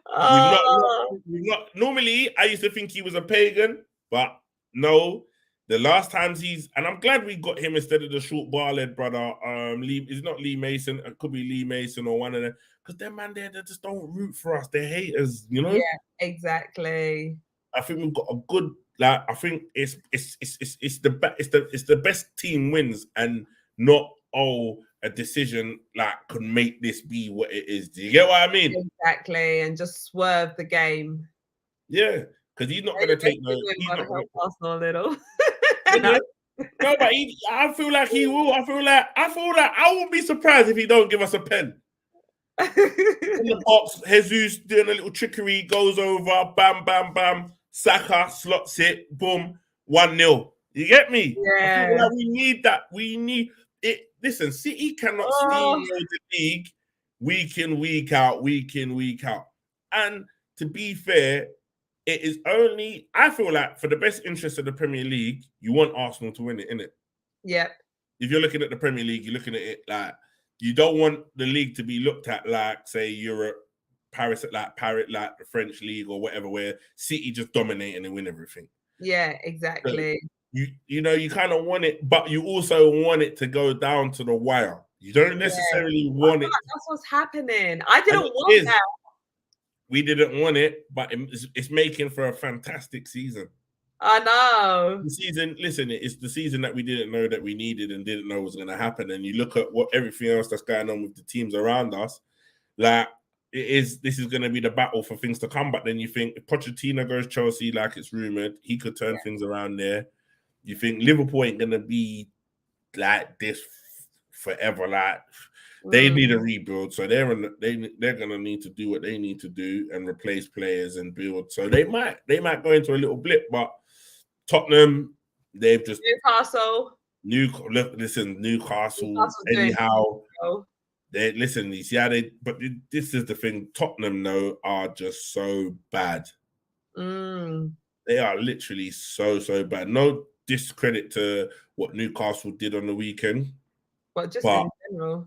Oh. We've not. Normally, I used to think he was a pagan, but no. The last times and I'm glad we got him instead of the short bar-led brother. It's not Lee Mason. It could be Lee Mason or one of them. Because them man there, they just don't root for us. They're haters, you know. Yeah, exactly. I think we've got a good. Like, I think it's the best team wins, and not a decision like could make this be what it is. Do you get what I mean? Exactly, and just swerve the game. Yeah, because he's not going to take no. He's not help Arsenal a little. No, but I feel like he will. I feel like I won't be surprised if he don't give us a pen. In the box, Jesus doing a little trickery, goes over, bam, bam, bam. Saka slots it, boom, 1-0. You get me? Yeah. I feel like we need that. We need it. Listen, City cannot steamroll the league week in, week out. And to be fair, it is only, I feel like for the best interest of the Premier League, you want Arsenal to win it, innit? Yep. If you're looking at the Premier League, you're looking at it like, you don't want the league to be looked at like, say, Europe, Paris, like the French league or whatever, where City just dominate and they win everything. Yeah, exactly. So you kind of want it, but you also want it to go down to the wire. You don't necessarily want it. That's what's happening. I didn't want that. We didn't want it, but it's making for a fantastic season. I know. The season, listen, it's the season that we didn't know that we needed and didn't know was going to happen. And you look at everything else that's going on with the teams around us, like this is going to be the battle for things to come. But then you think if Pochettino goes Chelsea, like it's rumored, he could turn things around there. You think Liverpool ain't going to be like this forever. Like they need a rebuild, so they're going to need to do what they need to do and replace players and build. So they might go into a little blip, but Tottenham, they've just Newcastle. Anyhow, but this is the thing. Tottenham, though, are just so bad. They are literally so bad. No discredit to what Newcastle did on the weekend, but in general,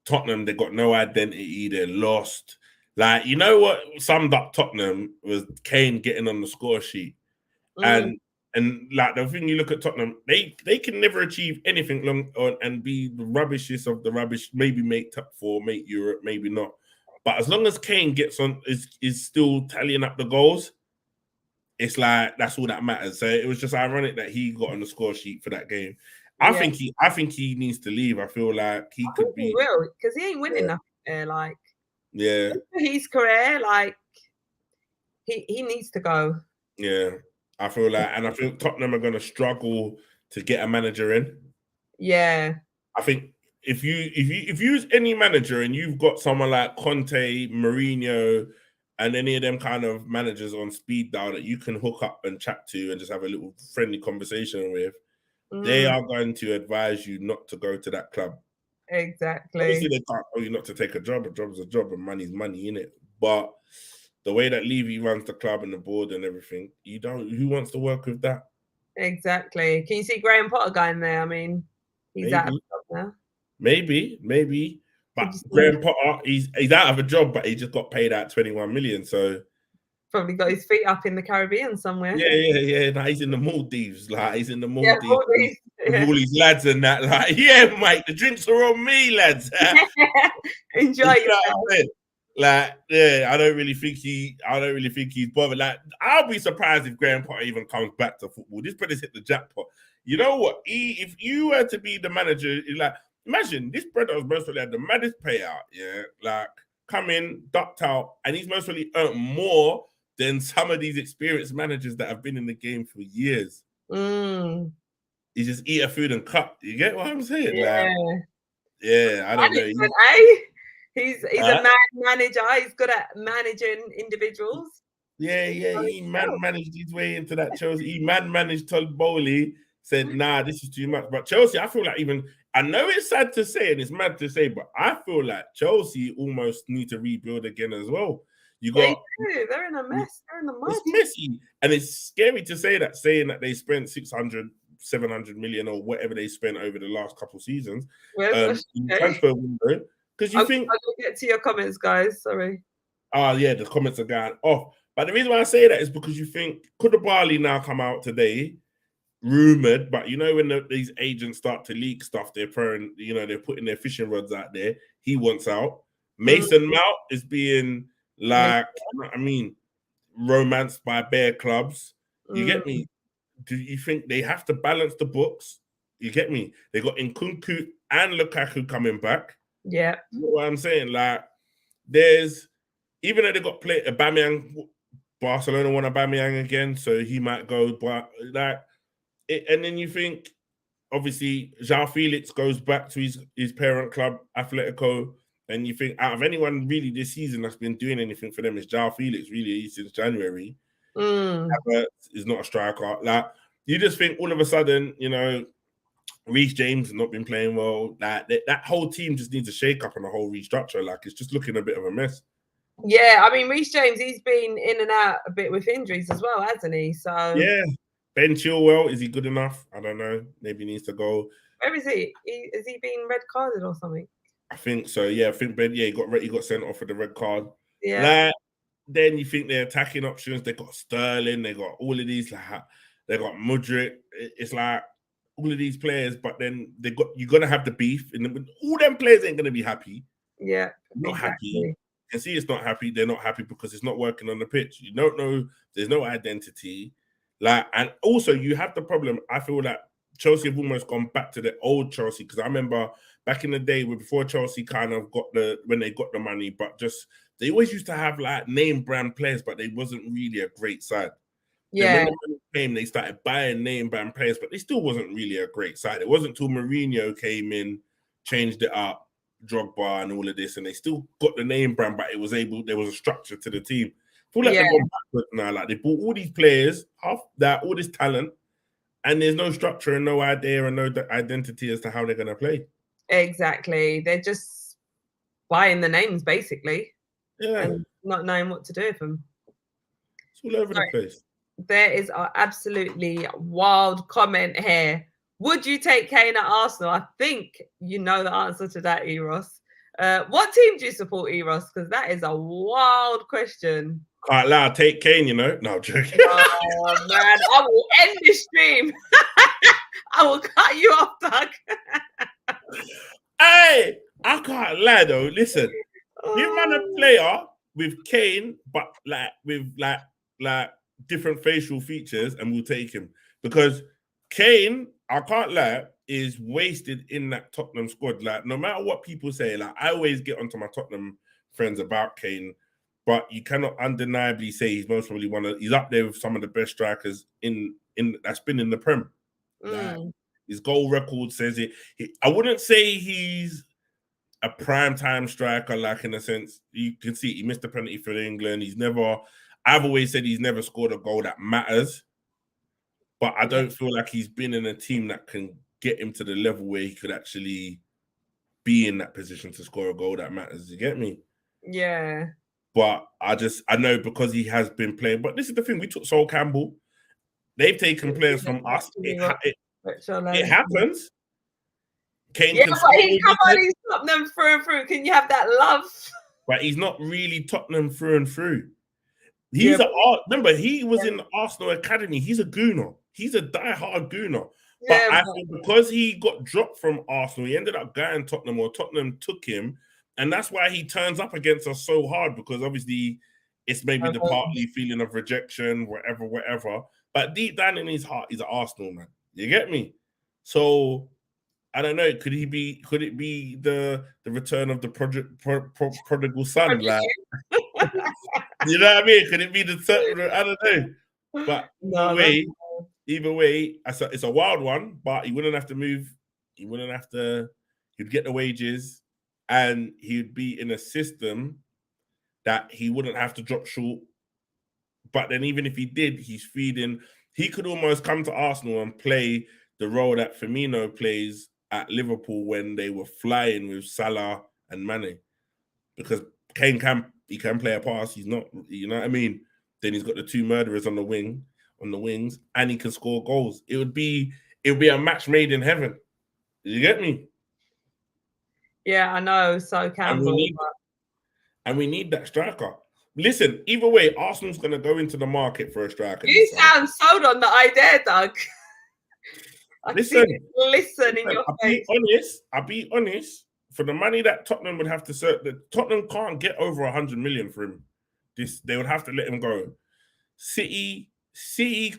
Tottenham, they got no identity. They're lost. Like, you know what summed up Tottenham was Kane getting on the score sheet, and like the thing, you look at Tottenham, they can never achieve anything long and be the rubbishest of the rubbish. Maybe make top 4, make Europe, maybe not. But as long as Kane gets on, is still tallying up the goals, it's like that's all that matters. So it was just ironic that he got on the score sheet for that game. I think he needs to leave. I feel like he could be. He will, because he ain't winning nothing there. Like, yeah, his career, like he needs to go. Yeah. I feel Tottenham are going to struggle to get a manager in. Yeah, I think if you use any manager and you've got someone like Conte, Mourinho, and any of them kind of managers on speed dial that you can hook up and chat to and just have a little friendly conversation with, they are going to advise you not to go to that club. Exactly. Obviously, they can't tell you not to take a job. A job's a job, and money's money, innit? But the way that Levy runs the club and the board and everything, who wants to work with that? Exactly. Can you see Graham Potter going there? I mean, he's out of a job now. Maybe. But Graham Potter, he's out of a job, but he just got paid out 21 million. So probably got his feet up in the Caribbean somewhere. Yeah. No, he's in the Maldives. Like, he's in the Maldives. Maldives. With all his lads and that. Like, yeah, mate, the drinks are on me, lads. Enjoy yourself. Like, yeah, I don't really think he's bothered. Like, I'll be surprised if Graham Potter even comes back to football. This brother's hit the jackpot. You know what? If you were to be the manager, like, imagine this brother was most probably had the maddest payout. Yeah, like come in, ducked out, and he's most probably earned more than some of these experienced managers that have been in the game for years. He just eat a food and cut. You get what I'm saying? Yeah. Like, yeah, I don't know. He's a man manager. He's good at managing individuals. Yeah. He managed his way into that Chelsea. He managed Todd Bowley said, nah, this is too much. But Chelsea, I feel like I know it's sad to say and it's mad to say, but I feel like Chelsea almost need to rebuild again as well. They're in a mess. They're in the mud. It's messy. And it's scary to say that, saying that they spent 600, 700 million or whatever they spent over the last couple of seasons in transfer window. Because you think... I'll get to your comments, guys. Sorry. Oh, yeah, the comments are going off. But the reason why I say that is because you think, could the Barley now come out today, rumored, but when these agents start to leak stuff, they're putting their fishing rods out there. He wants out. Mason Mount is being romanced by bear clubs. You get me? Do you think they have to balance the books? You get me? They got Nkunku and Lukaku coming back. Yeah. You know what I'm saying? Like, there's, even though they got Aubameyang, Barcelona want Aubameyang again, so he might go, but and then you think, obviously, João Felix goes back to his parent club, Atletico, and you think, out of anyone really this season that's been doing anything for them, is João Felix really since January. Havertz is not a striker. Like, you just think all of a sudden, Reece James has not been playing well. Like, that whole team just needs a shake up and a whole restructure. Like, it's just looking a bit of a mess. Yeah, I mean, Reece James, he's been in and out a bit with injuries as well, hasn't he? So yeah. Ben Chilwell, is he good enough? I don't know. Maybe he needs to go. Where is he? Is he being red carded or something? I think so. Yeah, I think Ben. Yeah, he got sent off with the red card. Yeah. Like, then you think their attacking options. They got Sterling. They got all of these. Like, they got Mudryk. It's like all of these players, but then you're gonna have the beef, and all them players ain't gonna be happy. Yeah, not happy. You can see it's not happy. They're not happy because it's not working on the pitch. You don't know. There's no identity. Like, and also you have the problem. I feel that Chelsea have almost gone back to the old Chelsea, because I remember back in the day before Chelsea kind of when they got the money, but just they always used to have like name brand players, but they wasn't really a great side. Yeah. Then when the money came, they started buying name brand players, but they still wasn't really a great side. It wasn't until Mourinho came in, changed it up, Drogba and all of this, and they still got the name brand, but there was a structure to the team. I feel like they've gone backwards now. Like, they bought all these players, all this talent, and there's no structure and no idea and no identity as to how they're going to play. Exactly. They're just buying the names, basically. Yeah. And not knowing what to do with them. It's all over the place. There is an absolutely wild comment here. Would you take Kane at Arsenal? I think you know the answer to that, Eros. What team do you support, Eros? Because that is a wild question. Can't lie, take Kane, No, I'm joking. Oh, man. I will end this stream. I will cut you off, Doug. Hey, I can't lie, though. Listen, you run a player with Kane, but with different facial features, and we'll take him. Because Kane, I can't lie, is wasted in that Tottenham squad. Like, no matter what people say, like, I always get onto my Tottenham friends about Kane, but you cannot undeniably say he's most probably he's up there with some of the best strikers in that's been in the Prem. Like, his goal record says it. I wouldn't say he's a prime time striker, like, in a sense. You can see he missed a penalty for England. I've always said he's never scored a goal that matters, but I don't feel like he's been in a team that can get him to the level where he could actually be in that position to score a goal that matters. You get me? Yeah. But I know because he has been playing. But this is the thing, we took Sol Campbell. They've taken players from us. It happens. Kane he's Tottenham through and through. Can you have that love? But he's not really Tottenham through and through. Remember, he was in the Arsenal Academy. He's a gooner. He's a diehard gooner. But I think because he got dropped from Arsenal, he ended up going Tottenham, or Tottenham took him. And that's why he turns up against us so hard, because obviously it's maybe the partly feeling of rejection, whatever. But deep down in his heart, he's an Arsenal man. You get me? So I don't know. Could it be the return of the prodigal son? Like, you know what I mean? Could it be I don't know. But either way, it's a wild one. But he wouldn't have to move. He wouldn't have to. He'd get the wages, and he'd be in a system that he wouldn't have to drop short. But then even if he did, he's feeding. He could almost come to Arsenal and play the role that Firmino plays at Liverpool when they were flying with Salah and Mane, because Kane can play a pass. He's not, you know what I mean. Then he's got the two murderers on the wings, and he can score goals. It would be a match made in heaven. You get me? Yeah, I know. So Campbell, and we need that striker. Listen, either way, Arsenal's going to go into the market for a striker. You sound sold on the idea, Doug. Listen in your face. I'll be honest. For the money that Tottenham would have to search, Tottenham can't get over 100 million for him. They would have to let him go. City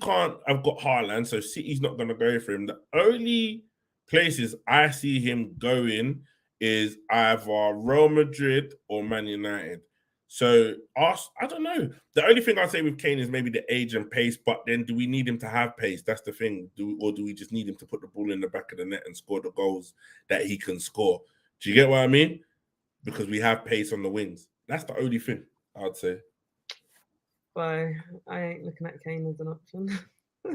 can't. I've got Haaland, so City's not going to go for him. The only places I see him going is either Real Madrid or Man United. So, I don't know. The only thing I'd say with Kane is maybe the age and pace, but then do we need him to have pace? That's the thing. Or do we just need him to put the ball in the back of the net and score the goals that he can score? Do you get what I mean? Because we have pace on the wings. That's the only thing I'd say. Well, I ain't looking at Kane as an option.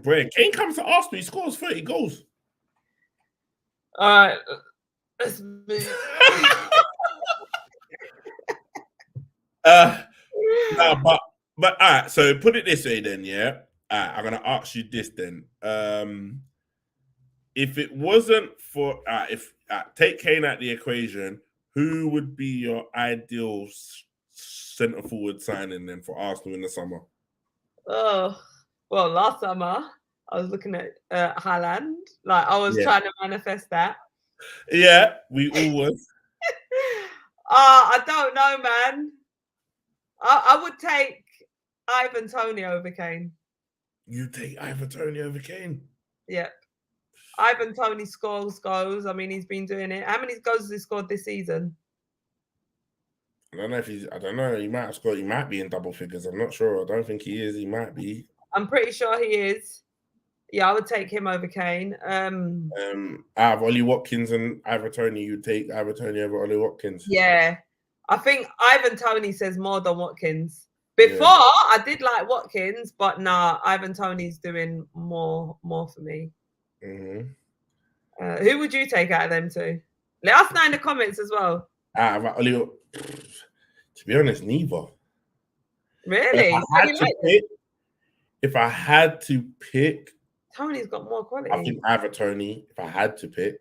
Bro, Kane comes to Arsenal, he scores 30 goals. All right. Let's move. But all right, so put it this way then, yeah. I'm gonna ask you this then. If it wasn't for take Kane out the equation, who would be your ideal centre forward signing then for Arsenal in the summer? Oh, well, last summer I was looking at Haaland. Like I was trying to manifest that. Yeah, we all was. I don't know, man. I would take Ivan Toney over Kane. You take Ivan Toney over Kane? Yeah. Ivan Toney scores goals. I mean, he's been doing it. How many goals has he scored this season? I don't know. He might have scored. He might be in double figures. I'm not sure. I don't think he is. He might be. I'm pretty sure he is. Yeah, I would take him over Kane. Out of Ollie Watkins and Ivan Toney, you'd take Ivan Toney over Ollie Watkins. Yeah. I think Ivan Toney says more than Watkins. Before, I did like Watkins, but nah, Ivan Toney's doing more for me. Mm-hmm. Who would you take out of them two? Let us know in the comments as well. To be honest, neither. Really? If I had to pick, Tony's got more quality. I think Ivan Toney, if I had to pick.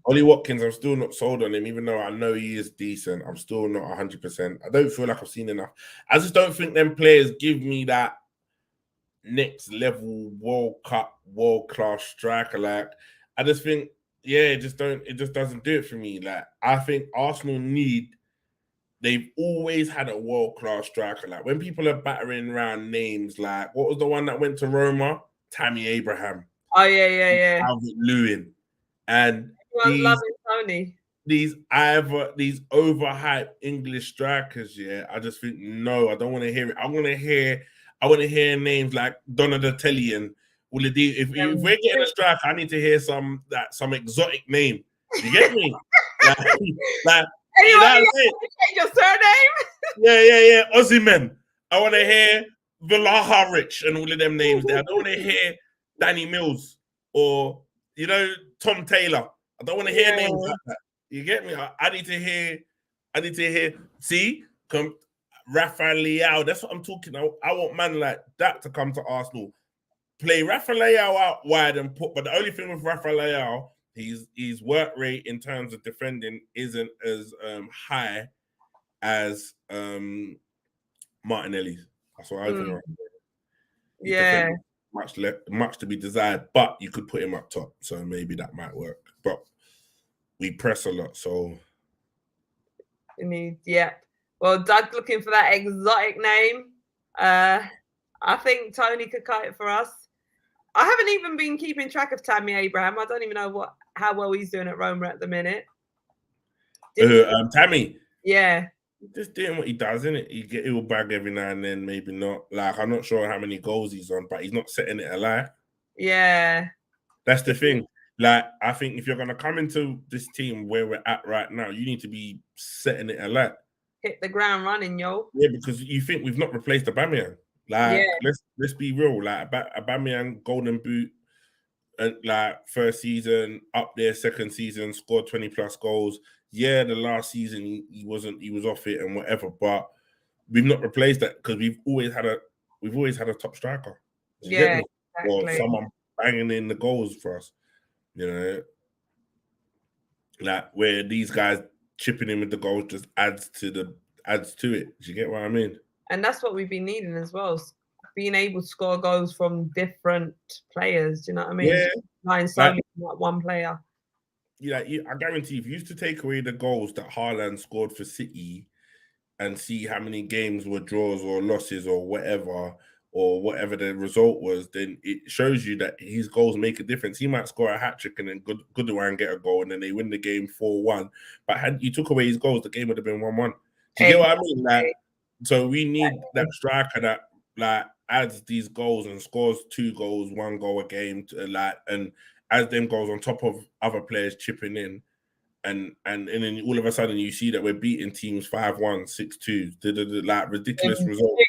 Ollie Watkins, I'm still not sold on him, even though I know he is decent. I'm still not 100%. I don't feel like I've seen enough. I just don't think them players give me that next level World Cup, world class striker. Like, I just think, it just doesn't do it for me. Like, I think Arsenal they've always had a world class striker. Like, when people are battering around names, like, what was the one that went to Roma? Tammy Abraham. Oh, yeah. Albert Lewin. And these overhyped English strikers, I just think no, I don't want to hear it. I want to hear names like Donatellian. If we're getting a striker, I need to hear some exotic name. You get me? like anyway, change your surname. Yeah. Ozyman. I want to hear Vlahovic and all of them names there. I don't want to hear Danny Mills or Tom Taylor. I don't want to hear names like that. You get me? I need to hear. See, come Rafael Leao. That's what I'm talking about. I want man like that to come to Arsenal. Play Rafael Leao out wide and but the only thing with Rafael Leao, his work rate in terms of defending isn't as high as Martinelli's. That's what I think. Yeah. Much to be desired, but you could put him up top, so maybe that might work. But we press a lot, so Well, Doug's looking for that exotic name. I think Tony could cut it for us. I haven't even been keeping track of Tammy Abraham. I don't even know how well he's doing at Roma at the minute. Tammy. Yeah. Just doing what he does, isn't it? He'll bag every now and then, maybe not. Like, I'm not sure how many goals he's on, but he's not setting it alight. Yeah. That's the thing. Like, I think if you're going to come into this team where we're at right now, you need to be setting it alight. Hit the ground running, yo. Yeah, because you think we've not replaced Aubameyang. Like, let's be real. Like, Aubameyang, Golden Boot, like first season up there, second season scored 20+ goals. Yeah, the last season he was off it and whatever, but we've not replaced that because we've always had a top striker. Do you get me? Exactly. Or someone banging in the goals for us, you know. Like where these guys chipping in with the goals just adds to it. Do you get what I mean? And that's what we've been needing as well. Being able to score goals from different players. Do you know what I mean? Yeah. Relying solely on that one player. Yeah, I guarantee if you used to take away the goals that Haaland scored for City and see how many games were draws or losses or whatever the result was, then it shows you that his goals make a difference. He might score a hat-trick and then Goodwin get a goal and then they win the game 4-1. But had you took away his goals, the game would have been 1-1. Do you get what I mean? Like, so we need that striker that like adds these goals and scores 2 goals, 1 goal a game, and adds them goals on top of other players chipping in. And then all of a sudden you see that we're beating teams 5-1, 6-2, like ridiculous results.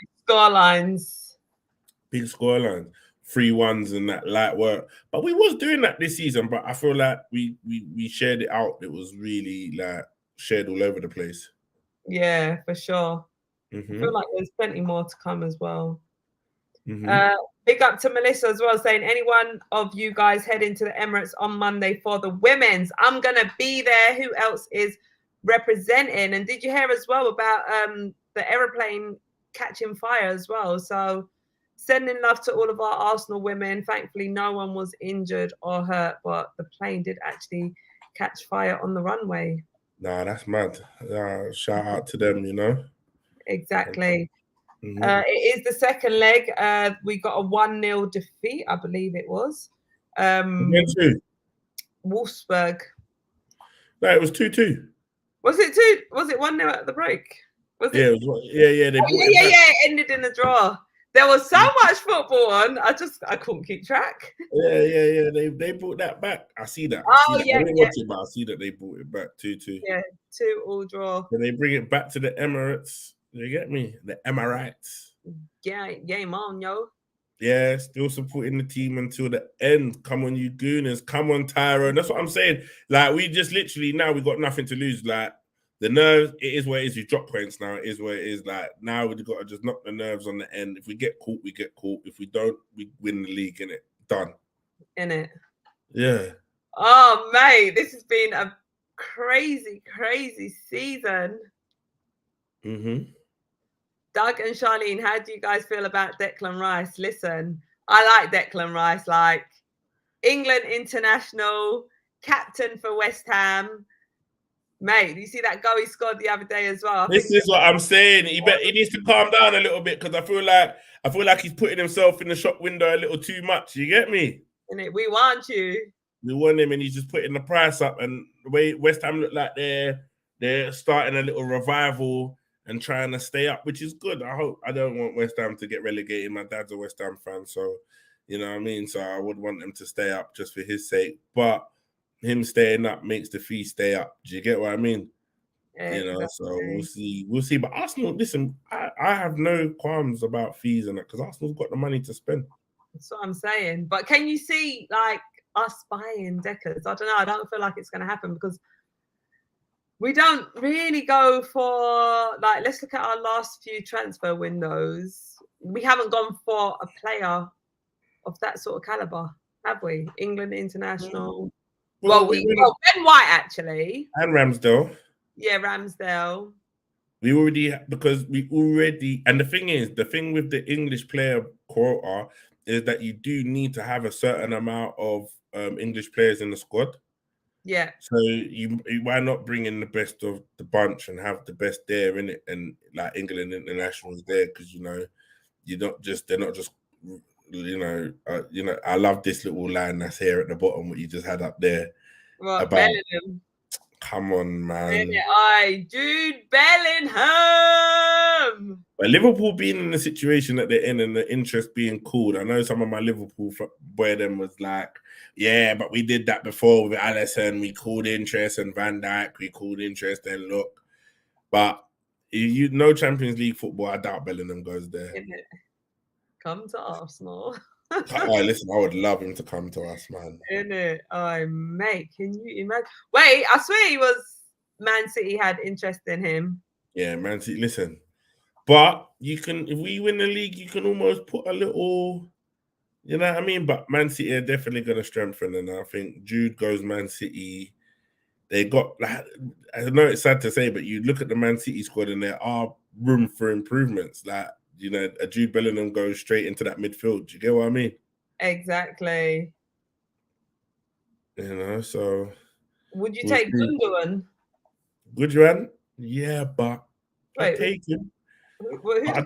Big scorelines, 3-1s and that light work. But we was doing that this season, but I feel like we shared it out. It was really like shared all over the place. Yeah, for sure. I feel like there's plenty more to come as well. Big up to Melissa as well, saying anyone of you guys heading to the Emirates on Monday for the women's? I'm gonna be there. Who else is representing? And did you hear as well about the aeroplane catching fire as well? So sending love to all of our Arsenal women. Thankfully, no one was injured or hurt, but the plane did actually catch fire on the runway. Nah, that's mad. Shout out to them, you know. Exactly. It is the second leg. We got a 1-0 defeat, I believe it was. Wolfsburg. No, it was 2-2. Was it 2? Was it 1-0 at the break? Was it? Yeah. It ended in a draw. There was so much football on. I couldn't keep track. Yeah. They brought that back. I see that. I didn't watch it, but I see that they brought it back 2-2. Yeah, 2-2 draw. Then they bring it back to the Emirates. You get me? The Emirates. Yeah, game on, yo. Yeah, still supporting the team until the end. Come on, you gooners. Come on, Tyrone. That's what I'm saying. Like, we just literally now we got nothing to lose. Like, the nerves, it is what it is. You drop points now. It is what it is. Like, now we've got to just knock the nerves on the end. If we get caught, we get caught. If we don't, we win the league, innit? Done. Innit? Yeah. Oh, mate, this has been a crazy, crazy season. Doug and Charlene, how do you guys feel about Declan Rice? Listen, I like Declan Rice, like England international, captain for West Ham. Mate, you see that goal he scored the other day as well? This is what I'm saying. He needs to calm down a little bit because I feel like he's putting himself in the shop window a little too much. You get me? And we want you. We want him, and he's just putting the price up. And the way West Ham look like they're starting a little revival and trying to stay up, which is good. I don't want West Ham to get relegated. My dad's a West Ham fan, so you know what I mean. So I would want them to stay up just for his sake. But him staying up makes the fee stay up. Do you get what I mean? Yeah, you know, exactly. So we'll see. But Arsenal, listen, I have no qualms about fees and that because Arsenal's got the money to spend. That's what I'm saying. But can you see like us buying Deckers? I don't know. I don't feel like it's going to happen because we don't really go for like. Let's look at our last few transfer windows. We haven't gone for a player of that sort of caliber, have we? England international. Well, Ben White actually, and Ramsdale. Yeah, Ramsdale. And the thing with the English player quota is that you do need to have a certain amount of English players in the squad. Yeah. So why not bring in the best of the bunch and have the best there in it, and like England internationals there because they're not just. I love this little line that's here at the bottom, what you just had up there. What, about Bellingham? Come on, man. Jude Bellingham. But Liverpool being in the situation that they're in and the interest being called, I know some of my Liverpool boy them was like, yeah, but we did that before with Alisson. We called interest and Van Dijk. We called interest and look. But if you know Champions League football, I doubt Bellingham goes there. Come to Arsenal. Oh, listen, I would love him to come to us, man. Isn't it? Oh, mate, can you imagine? Wait, I swear he was Man City had interest in him. Yeah, Man City. Listen, but you can, if we win the league, you can almost put a little, you know what I mean? But Man City are definitely going to strengthen, and I think Jude goes Man City. They got, like, I know it's sad to say, but you look at the Man City squad, and there are room for improvements. Like, you know, a Jude Bellingham goes straight into that midfield. Do you get what I mean? Exactly. You know, so would you take Gundogan? Goodran? Yeah, but I take him. Who I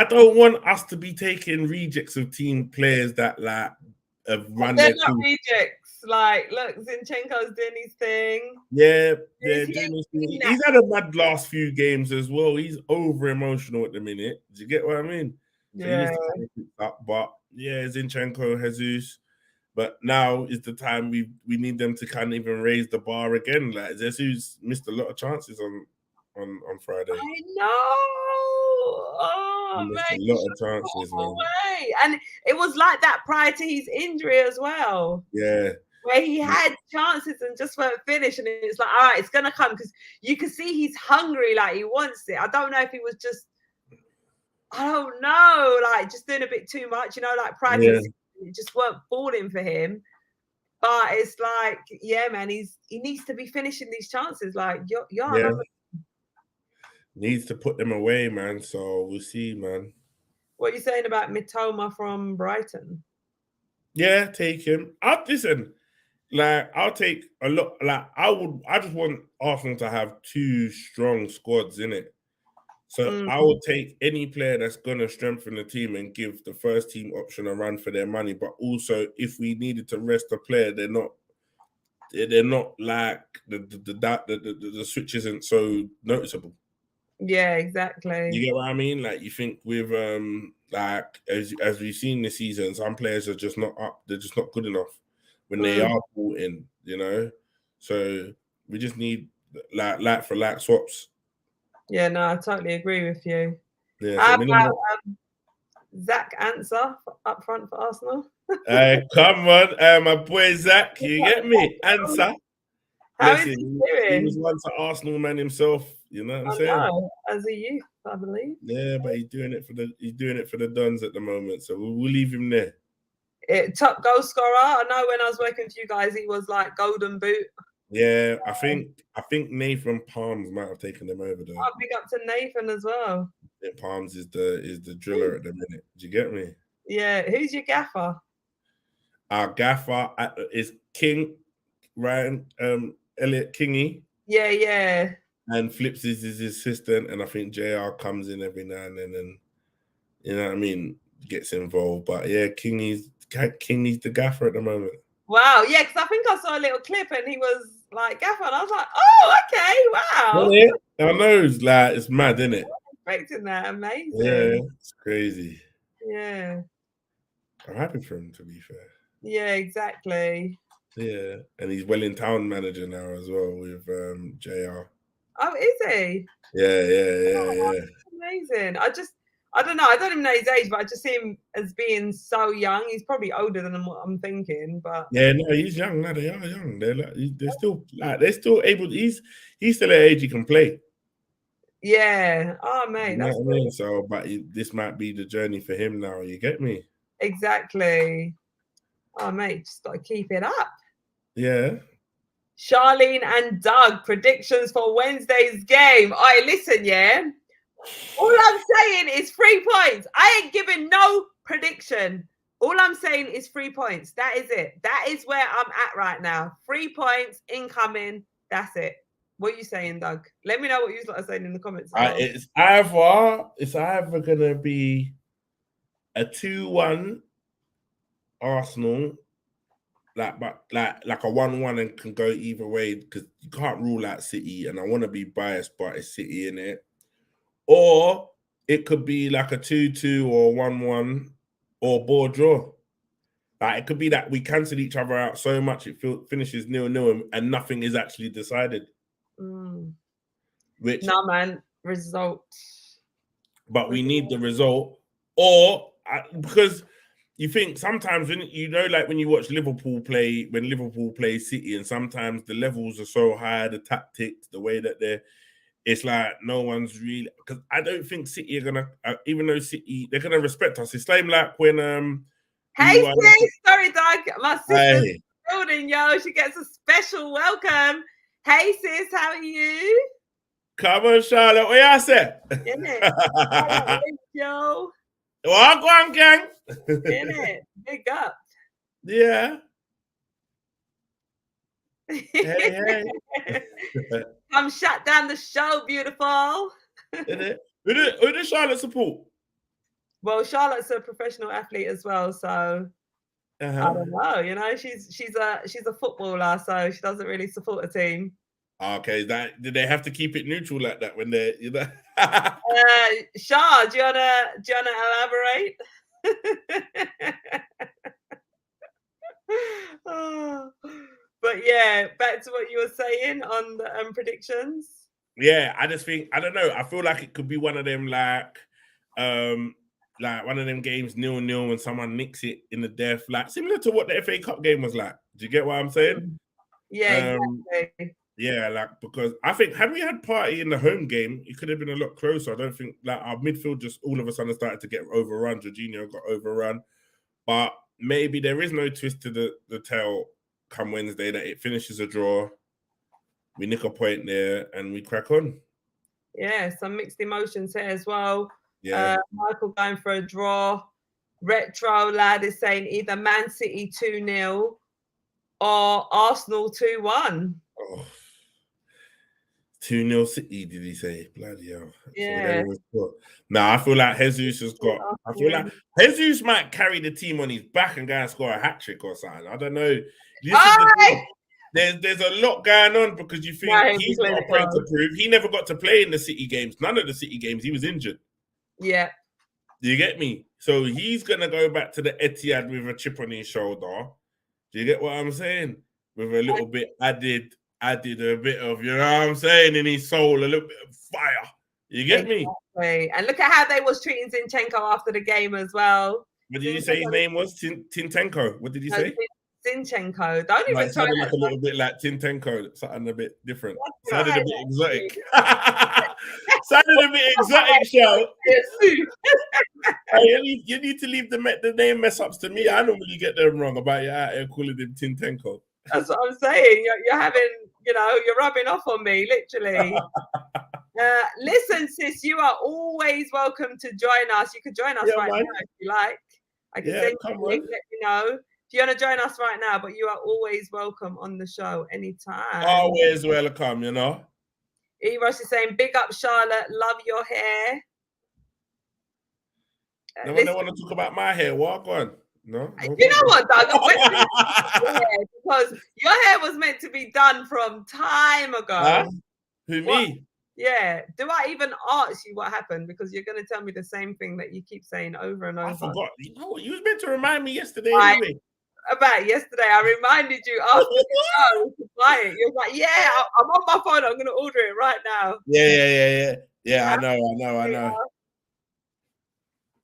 don't want us to be taking rejects of team players that like have run they're their not course. rejects. Like, look, Zinchenko's doing his thing. Yeah, they're doing his thing. He's had a mad last few games as well. He's over emotional at the minute. Do you get what I mean? So he needs to kind of pick up. But yeah, Zinchenko, Jesus. But now is the time we need them to kind of even raise the bar again. Like Jesus missed a lot of chances on Friday. I know. Oh, missed a lot of chances, man. And it was like that prior to his injury as well. Yeah. Where he had chances and just weren't finished. And it's like, all right, it's going to come, because you can see he's hungry, like he wants it. I don't know if he was just, I don't know, like just doing a bit too much, you know, like prior to his, it just weren't falling for him. But it's like, yeah, man, he needs to be finishing these chances. Like, needs to put them away, man. So we'll see, man. What are you saying about Mitoma from Brighton? Yeah, take him. I'll take a lot. Like, I just want Arsenal to have two strong squads in it. So I will take any player that's gonna strengthen the team and give the first team option a run for their money. But also, if we needed to rest a player, they're not like the switch isn't so noticeable. Yeah, exactly. You get what I mean? Like, you think with like as we've seen this season, some players are just not up. They're just not good enough when they are brought in. You know, so we just need like for like swaps. Yeah, no, I totally agree with you. Yeah, How about Zach Answer up front for Arsenal? Come on, my boy Zach, you get me? Answer. How is he doing? He was once an Arsenal man himself. You know what I'm saying? As a youth, I believe. Yeah, but he's doing it for the Dons at the moment. So we'll leave him there. Top goal scorer. I know when I was working with you guys, he was like golden boot. Yeah, I think Nathan Palms might have taken them over though. I'll big up to Nathan as well. Palms is the driller at the minute. Do you get me? Yeah. Who's your gaffer? Our gaffer is King Ryan Elliot Kingy. Yeah. And Flips is his assistant, and I think JR comes in every now and then, and you know what I mean, gets involved. But yeah, Kingy's the gaffer at the moment. Wow, yeah, because I think I saw a little clip and he was like gaffer, and I was like, oh, okay, wow. Yeah, I know, it's mad, isn't it? Expecting that, amazing. Yeah, it's crazy. Yeah. I'm happy for him, to be fair. Yeah, exactly. Yeah, and he's Wellington manager now as well with JR. Oh, is he? Yeah. Amazing. I don't know. I don't even know his age, but I just see him as being so young. He's probably older than what I'm thinking, but yeah, no, he's young. No, they are young. They're still able. He's still at age he can play. Yeah. Oh, mate. You know what I mean? So, but this might be the journey for him now. You get me? Exactly. Oh, mate, just got to keep it up. Yeah. Charlene and Doug, predictions for Wednesday's game. All right, listen, yeah. All I'm saying is 3 points. I ain't giving no prediction. All I'm saying is 3 points. That is it. That is where I'm at right now. 3 points incoming. That's it. What are you saying, Doug? Let me know what you're saying in the comments. It's either gonna be a 2-1 Arsenal, like a 1-1, and can go either way, because you can't rule out City, and I want to be biased, but it's City in it. Or it could be like a 2-2 or 1-1 or ball draw. Like, it could be that we cancel each other out so much it finishes 0-0 and nothing is actually decided. Which, no, man, result. But we need the result, or because you think sometimes when like when you watch Liverpool play City, and sometimes the levels are so high, the tactics, the way that it's like no one's really, because I don't think City are gonna, even though City they're gonna respect us. It's same like when Hey sis, sorry Doug, my sister's hey. building, yo. She gets a special welcome. Hey sis, how are you? Come on, Charlotte, what you say? Yo. Walk on, gang. In it, big up. Yeah. Hey. Come shut down the show, beautiful. Who does Charlotte support? Well, Charlotte's a professional athlete as well, so I don't know. You know, she's a footballer, so she doesn't really support a team. Okay, did they have to keep it neutral like that when they're, you know? Char, do you wanna elaborate? But yeah, back to what you were saying on the predictions. Yeah, I just think, I don't know. I feel like it could be one of them like one of them games 0-0 when someone nicks it in the death, like similar to what the FA Cup game was like. Do you get what I'm saying? Yeah, exactly. Yeah, like, because I think had we had Partey in the home game, it could have been a lot closer. I don't think like our midfield just all of a sudden started to get overrun. Jorginho got overrun, but maybe there is no twist to the tail come Wednesday that it finishes a draw. We nick a point there and we crack on. Yeah, some mixed emotions here as well. Yeah. Michael going for a draw. Retro lad is saying either Man City 2-0 or Arsenal 2-1. Oh. 2-0 City, did he say? Bloody hell. Yeah. Nah, I feel like Jesus has got. I feel like Jesus might carry the team on his back and go and score a hat trick or something. I don't know. There's a lot going on because you think he's got a point to prove. He never got to play in the City games. None of the City games. He was injured. Yeah. Do you get me? So he's gonna go back to the Etihad with a chip on his shoulder. Do you get what I'm saying? With a little bit added a bit of, you know what I'm saying, in his soul, a little bit of fire. You get me? And look at how they was treating Zinchenko after the game as well. What did you say his name was? Tintenko. What did you say? Zinchenko. Don't even try like a little bit like Tintenko, something a bit different. Sounded a bit exotic. Sounded a bit exotic, Shell. Hey, you need to leave the name mess ups to me. I normally get them wrong about you out here calling him Tintenko. That's what I'm saying. You're having, you're rubbing off on me, literally. Listen, sis, you are always welcome to join us. You could join us right now if you like. I can send you a link, let you know. If you want to join us right now, but you are always welcome on the show anytime. Always welcome, E-Rush is saying, big up, Charlotte. Love your hair. No one want to talk about my hair. Walk on. No. You know what, Doug? Because your hair was meant to be done from time ago. Huh? Who, me? Yeah. Do I even ask you what happened? Because you're going to tell me the same thing that you keep saying over and over. I forgot. You know what? You was meant to remind me yesterday anyway. About yesterday, I reminded you after the show to buy it. You're like, yeah, I'm on my phone. I'm going to order it right now. Yeah, I know.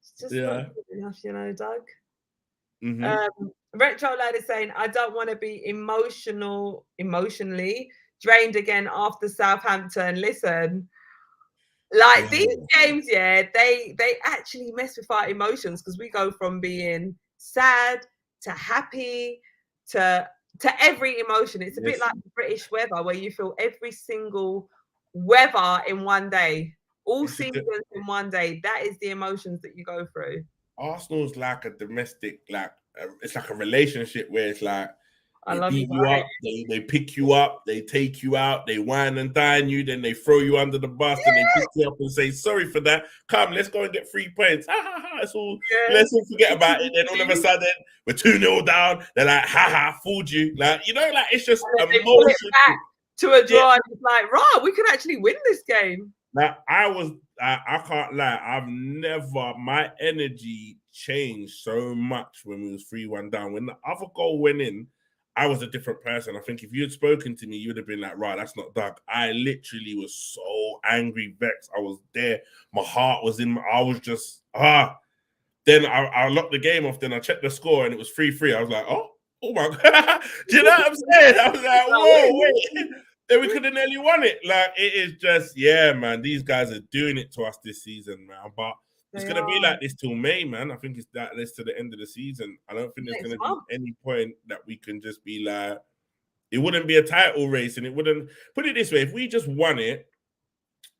It's just not good enough, Doug. Mm-hmm. Retro lad is saying, I don't want to be emotionally drained again after Southampton. Listen, like these games, they actually mess with our emotions because we go from being sad to happy to every emotion. It's a bit like the British weather where you feel every single weather in one day, all seasons in one day. That is the emotions that you go through. Arsenal's like a domestic, it's like a relationship where it's like they beat you up, they pick you up, they take you out, they wine and dine you, then they throw you under the bus, and they pick you up and say sorry for that. Come, let's go and get 3 points. Ha ha ha! It's all. Let's all forget about it. Then all of a sudden we're 2-0 down. They're like, ha ha, fooled you. It's just emotion to a draw. And it's like, right, we could actually win this game. Now I can't lie. My energy changed so much when we was 3-1 down. When the other goal went in, I was a different person. I think if you had spoken to me, you would have been like, right, that's not Doug. I literally was so angry, vexed. I was there. My heart was I was just, Then I locked the game off. Then I checked the score and it was 3-3. I was like, oh my God. Do you know what I'm saying? I was like, whoa, wait. Then we could have nearly won it. Like, it is just, yeah, man. These guys are doing it to us this season, man. But it's going to be like this till May, man. I think it's that this to the end of the season. I don't think there's going to be any point that we can just be like, it wouldn't be a title race, and it wouldn't, put it this way, if we just won it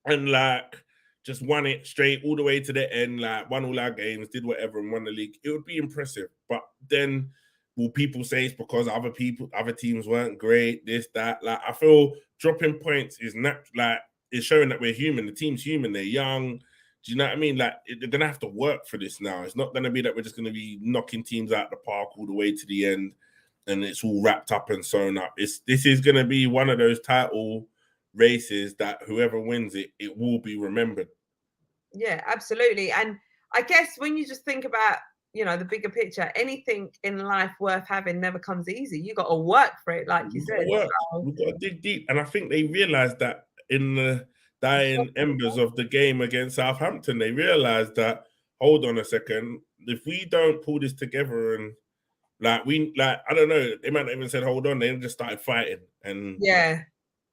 and like just won it straight all the way to the end, like won all our games, did whatever and won the league, it would be impressive. But then will people say it's because other teams weren't great, this, that? Like, I feel dropping points is not like, it's showing that we're human. The team's human, they're young. Do you know what I mean? Like, they're gonna have to work for this now. It's not gonna be that we're just gonna be knocking teams out the park all the way to the end and it's all wrapped up and sewn up. This is going to be one of those title races that whoever wins it, it will be remembered. Yeah, absolutely. And I guess when you just think about, you know, the bigger picture, anything in life worth having never comes easy. You got to work for it, like you said. We've got to dig deep. And I think they realised that in the dying embers of the game against Southampton, they realised that, hold on a second, if we don't pull this together and I don't know, they might not even said hold on, they just started fighting. And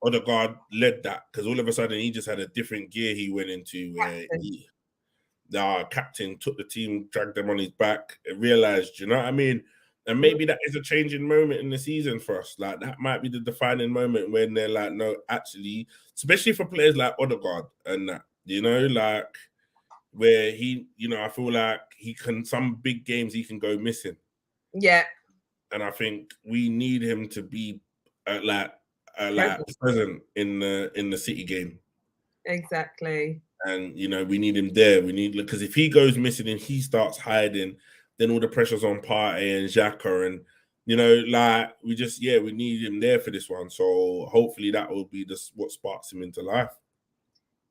Odegaard led that because all of a sudden he just had a different gear he went into where the captain took the team, dragged them on his back, realized, you know what I mean? And maybe that is a changing moment in the season for us. Like, that might be the defining moment when they're like, no, actually, especially for players like Odegaard and that, you know, like where he, you know, I feel like he can, some big games he can go missing. Yeah. And I think we need him to be present in the City game. Exactly. And, you know, we need him there. Because if he goes missing and he starts hiding, then all the pressure's on Partey and Xhaka. And, you know, like, we need him there for this one. So hopefully that will be what sparks him into life.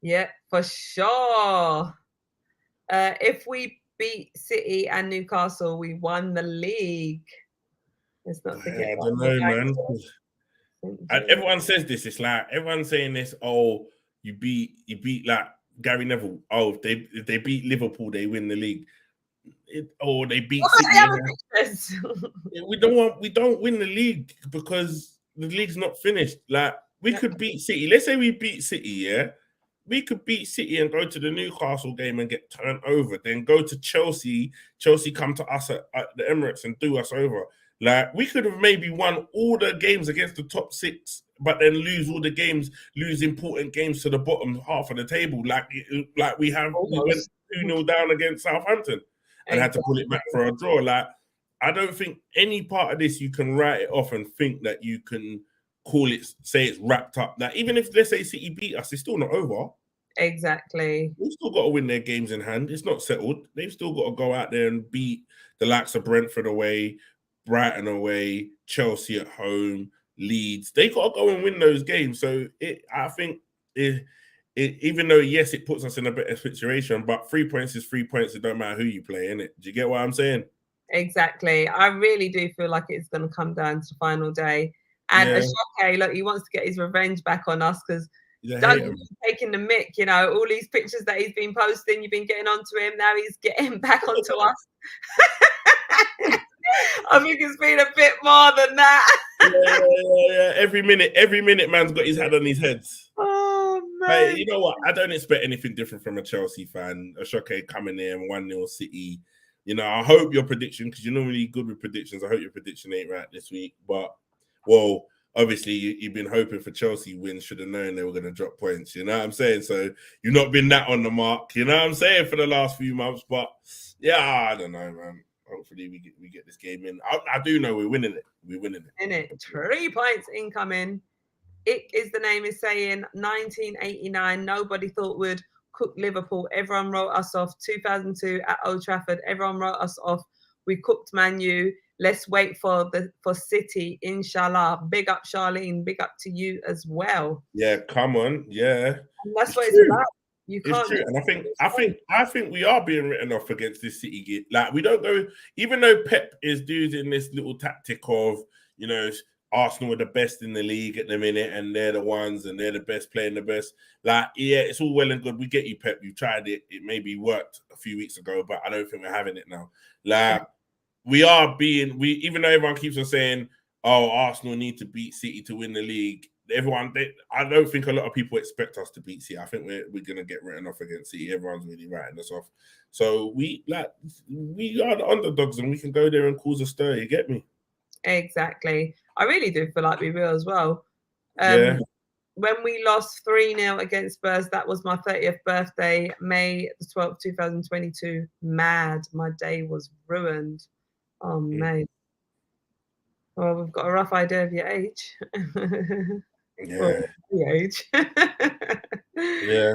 Yeah, for sure. If we beat City and Newcastle, we won the league. Let's not forget. I don't know, man. And everyone says this. It's like everyone's saying this. Oh, you beat like Gary Neville. Oh, if they beat Liverpool, they win the league. Or they beat City. We don't win the league because the league's not finished. Like, we could beat City. Let's say we beat City, yeah. We could beat City and go to the Newcastle game and get turned over. Then go to Chelsea. Chelsea come to us at the Emirates and do us over. Like, we could have maybe won all the games against the top six, but then lose important games to the bottom half of the table. Like we went 2-0 down against Southampton and had to pull it back for a draw. Like, I don't think any part of this you can write it off and think that you can say it's wrapped up. That even if, let's say, City beat us, it's still not over. Exactly. We've still got to win their games in hand. It's not settled. They've still got to go out there and beat the likes of Brentford away, Brighton away, Chelsea at home, Leeds. They got to go and win those games. So I think even though, yes, it puts us in a better situation, but 3 points is 3 points. It don't matter who you play, innit? Do you get what I'm saying? Exactly. I really do feel like it's going to come down to the final day. And Ashoke, look, he wants to get his revenge back on us because Doug's taking the mick, you know, all these pictures that he's been posting, you've been getting onto him, now he's getting back onto us. I think it's been a bit more than that. Yeah. Every minute, man's got his head on his head. Oh, man. Hey, you know what? I don't expect anything different from a Chelsea fan. Ashoke coming in 1-0 City. You know, I hope your prediction, because you're normally good with predictions, I hope your prediction ain't right this week. But, well, obviously, you've been hoping for Chelsea wins, should have known they were going to drop points. You know what I'm saying? So you've not been that on the mark, you know what I'm saying, for the last few months. But, yeah, I don't know, man. Hopefully we get this game in. I do know we're winning it. We're winning it. In it. 3 points incoming. It is the name is saying 1989. Nobody thought would cook Liverpool. Everyone wrote us off. 2002 at Old Trafford. Everyone wrote us off. We cooked Man U. Let's wait for City, inshallah. Big up, Charlene. Big up to you as well. Yeah, come on. Yeah. And that's what it's about. You can't. It's true. And I think we are being written off against this City game. Like, we don't go, even though Pep is doing this little tactic of, you know, Arsenal are the best in the league at the minute, and they're the ones, and they're the best playing the best. Like, yeah, it's all well and good. We get you, Pep. You tried it. It maybe worked a few weeks ago, but I don't think we're having it now. Like, even though everyone keeps on saying, "Oh, Arsenal need to beat City to win the league." I don't think a lot of people expect us to beat City. I think we're gonna get written off against City. Everyone's really writing us off. So we are the underdogs, and we can go there and cause a stir. You get me? Exactly. I really do feel like we will as well. Yeah. When we lost 3-0 against Spurs, that was my 30th birthday, May the 12th, 2022. Mad. My day was ruined. Oh, mate. Well, we've got a rough idea of your age. Yeah. Your age. Yeah.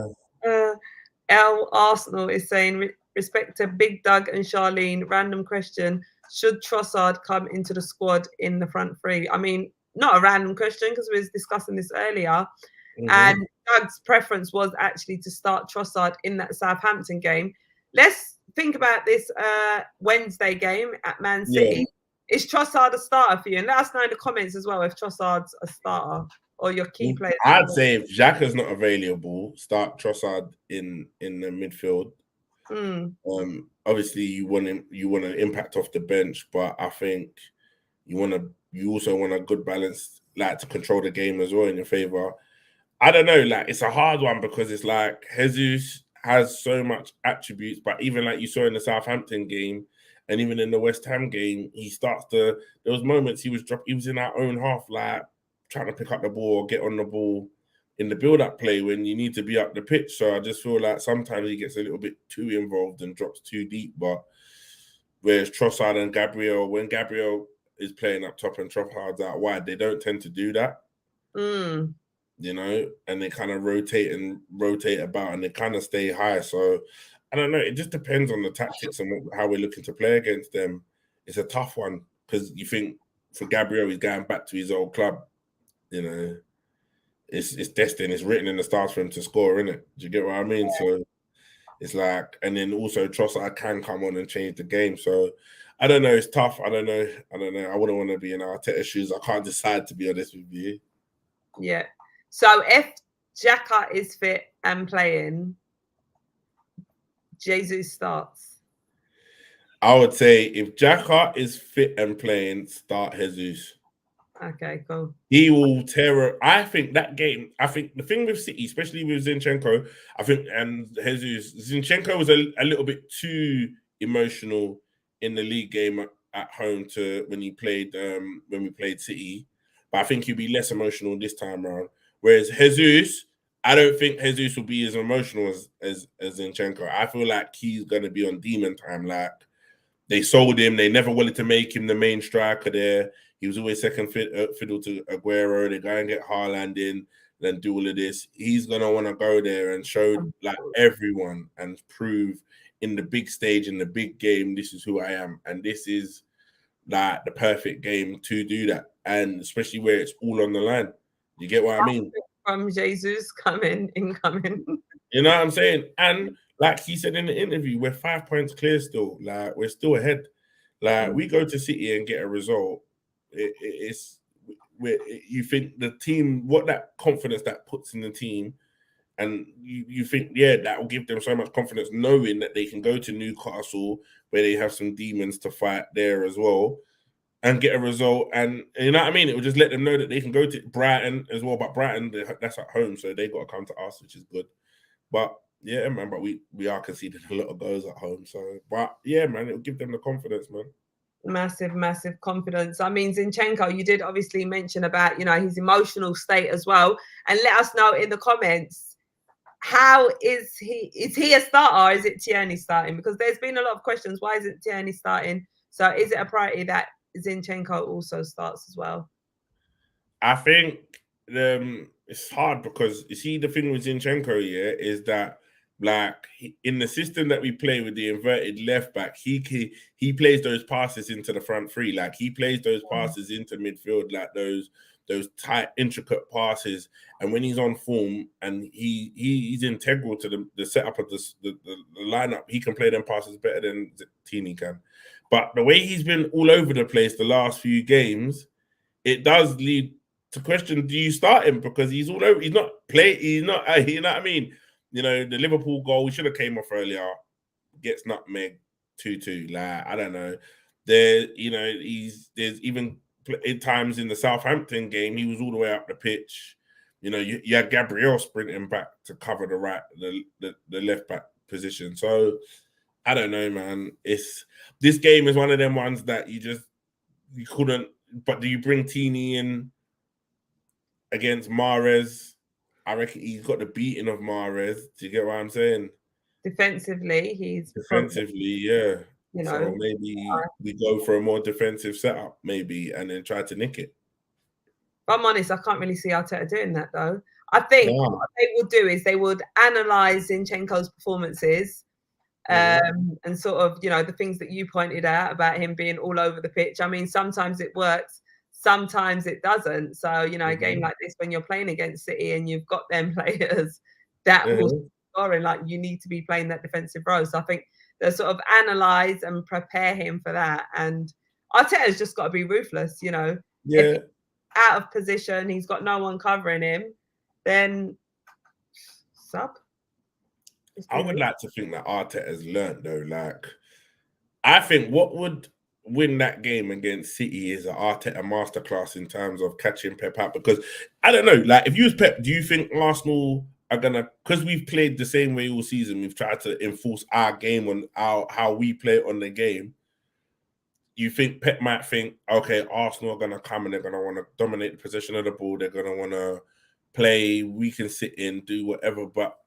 L Arsenal is saying, respect to Big Doug and Charlene, random question. Should Trossard come into the squad in the front three? I mean, not a random question because we was discussing this earlier. And Doug's preference was actually to start Trossard in that Southampton game. Let's think about this Wednesday game at Man City. Yeah. Is Trossard a starter for you? And let us know in the comments as well if Trossard's a starter or your key player. I'd say if Xhaka's not available, start Trossard in the midfield. Obviously you want an impact off the bench, but I think you also want a good balance, like, to control the game as well in your favor. I don't know, like, it's a hard one because it's like Jesus has so much attributes, but even like you saw in the Southampton game and even in the West Ham game, there was moments he was in our own half, like trying to pick up the ball or get on the ball in the build-up play when you need to be up the pitch. So I just feel like sometimes he gets a little bit too involved and drops too deep. But whereas Trossard and Gabriel, when Gabriel is playing up top and Trossard's out wide, they don't tend to do that. You know, and they kind of rotate about and they kind of stay high. So I don't know. It just depends on the tactics and how we're looking to play against them. It's a tough one because you think for Gabriel, he's going back to his old club. You know, it's destined. It's written in the stars for him to score, isn't it? Do you get what I mean? Yeah. So it's like, and then also Trossard can come on and change the game. So I don't know. It's tough. I don't know. I wouldn't want to be in Arteta's shoes. I can't decide, to be honest with you. Yeah. So if Xhaka is fit and playing, Jesus starts. I would say if Xhaka is fit and playing, start Jesus. Okay, cool. He will tear. I think that game. I think the thing with City, especially with Zinchenko, and Jesus, Zinchenko was a little bit too emotional in the league game at home when we played City. But I think he'll be less emotional this time around. Whereas Jesus, I don't think Jesus will be as emotional as Zinchenko. I feel like he's going to be on demon time. Like, they sold him. They never wanted to make him the main striker there. He was always second fiddle to Aguero. They go and get Haaland in, then do all of this. He's going to want to go there and show like everyone and prove in the big stage, in the big game, this is who I am. And this is like the perfect game to do that. And especially where it's all on the line. You get what I mean? From Jesus incoming. You know what I'm saying? And like he said in the interview, we're 5 points clear still. Like, we're still ahead. Like, we go to City and get a result. You think the team, what that confidence that puts in the team, and you think, yeah, that will give them so much confidence knowing that they can go to Newcastle where they have some demons to fight there as well and get a result. And you know what I mean? It will just let them know that they can go to Brighton as well. But Brighton, that's at home, so they got to come to us, which is good. But yeah, man, but we are conceding a lot of goals at home. So, but yeah, man, it'll give them the confidence, man. Massive confidence. I mean, Zinchenko, you did obviously mention about, his emotional state as well. And let us know in the comments, how is he? Is he a starter or is it Tierney starting? Because there's been a lot of questions. Why isn't Tierney starting? So is it a priority that Zinchenko also starts as well? I think it's hard because you see the thing with Zinchenko, is that like in the system that we play with the inverted left back, he plays those passes into the front three, like he plays those passes into midfield, like those tight, intricate passes. And when he's on form and he's integral to the setup of the lineup, he can play them passes better than Tierney can. But the way he's been all over the place the last few games, it does lead to question: do you start him because he's all over? He's not play. He's not. You know what I mean? You know, the Liverpool goal, we should have came off earlier. Gets nutmeg 2-2. Like, I don't know. There's even in times in the Southampton game, he was all the way up the pitch. You know, you had Gabriel sprinting back to cover the left back position. So I don't know, man. This game is one of them ones that you couldn't. But do you bring Tini in against Mahrez? I reckon he's got the beating of Mahrez. Do you get what I'm saying? Defensively, yeah. You know, so maybe we go for a more defensive setup, maybe, and then try to nick it. If I'm honest, I can't really see Arteta doing that, though. I think what they would do is they would analyse Zinchenko's performances and sort of, you know, the things that you pointed out about him being all over the pitch. I mean, sometimes it works, sometimes it doesn't. So, you know, a game like this, when you're playing against City and you've got them players that will score, like, you need to be playing that defensive role. So I think they'll sort of analyse and prepare him for that. And Arteta's just got to be ruthless, you know. Yeah. If he's out of position, he's got no one covering him, then sub. I would like to think that Arteta has learned, though. Like, I think what would win that game against City is an Arteta masterclass in terms of catching Pep out. Because I don't know, like, if you was Pep, do you think Arsenal are gonna, because we've played the same way all season, we've tried to enforce our game on how we play on the game? You think Pep might think, okay, Arsenal are gonna come and they're gonna want to dominate the possession of the ball, they're gonna want to play, we can sit in, do whatever, but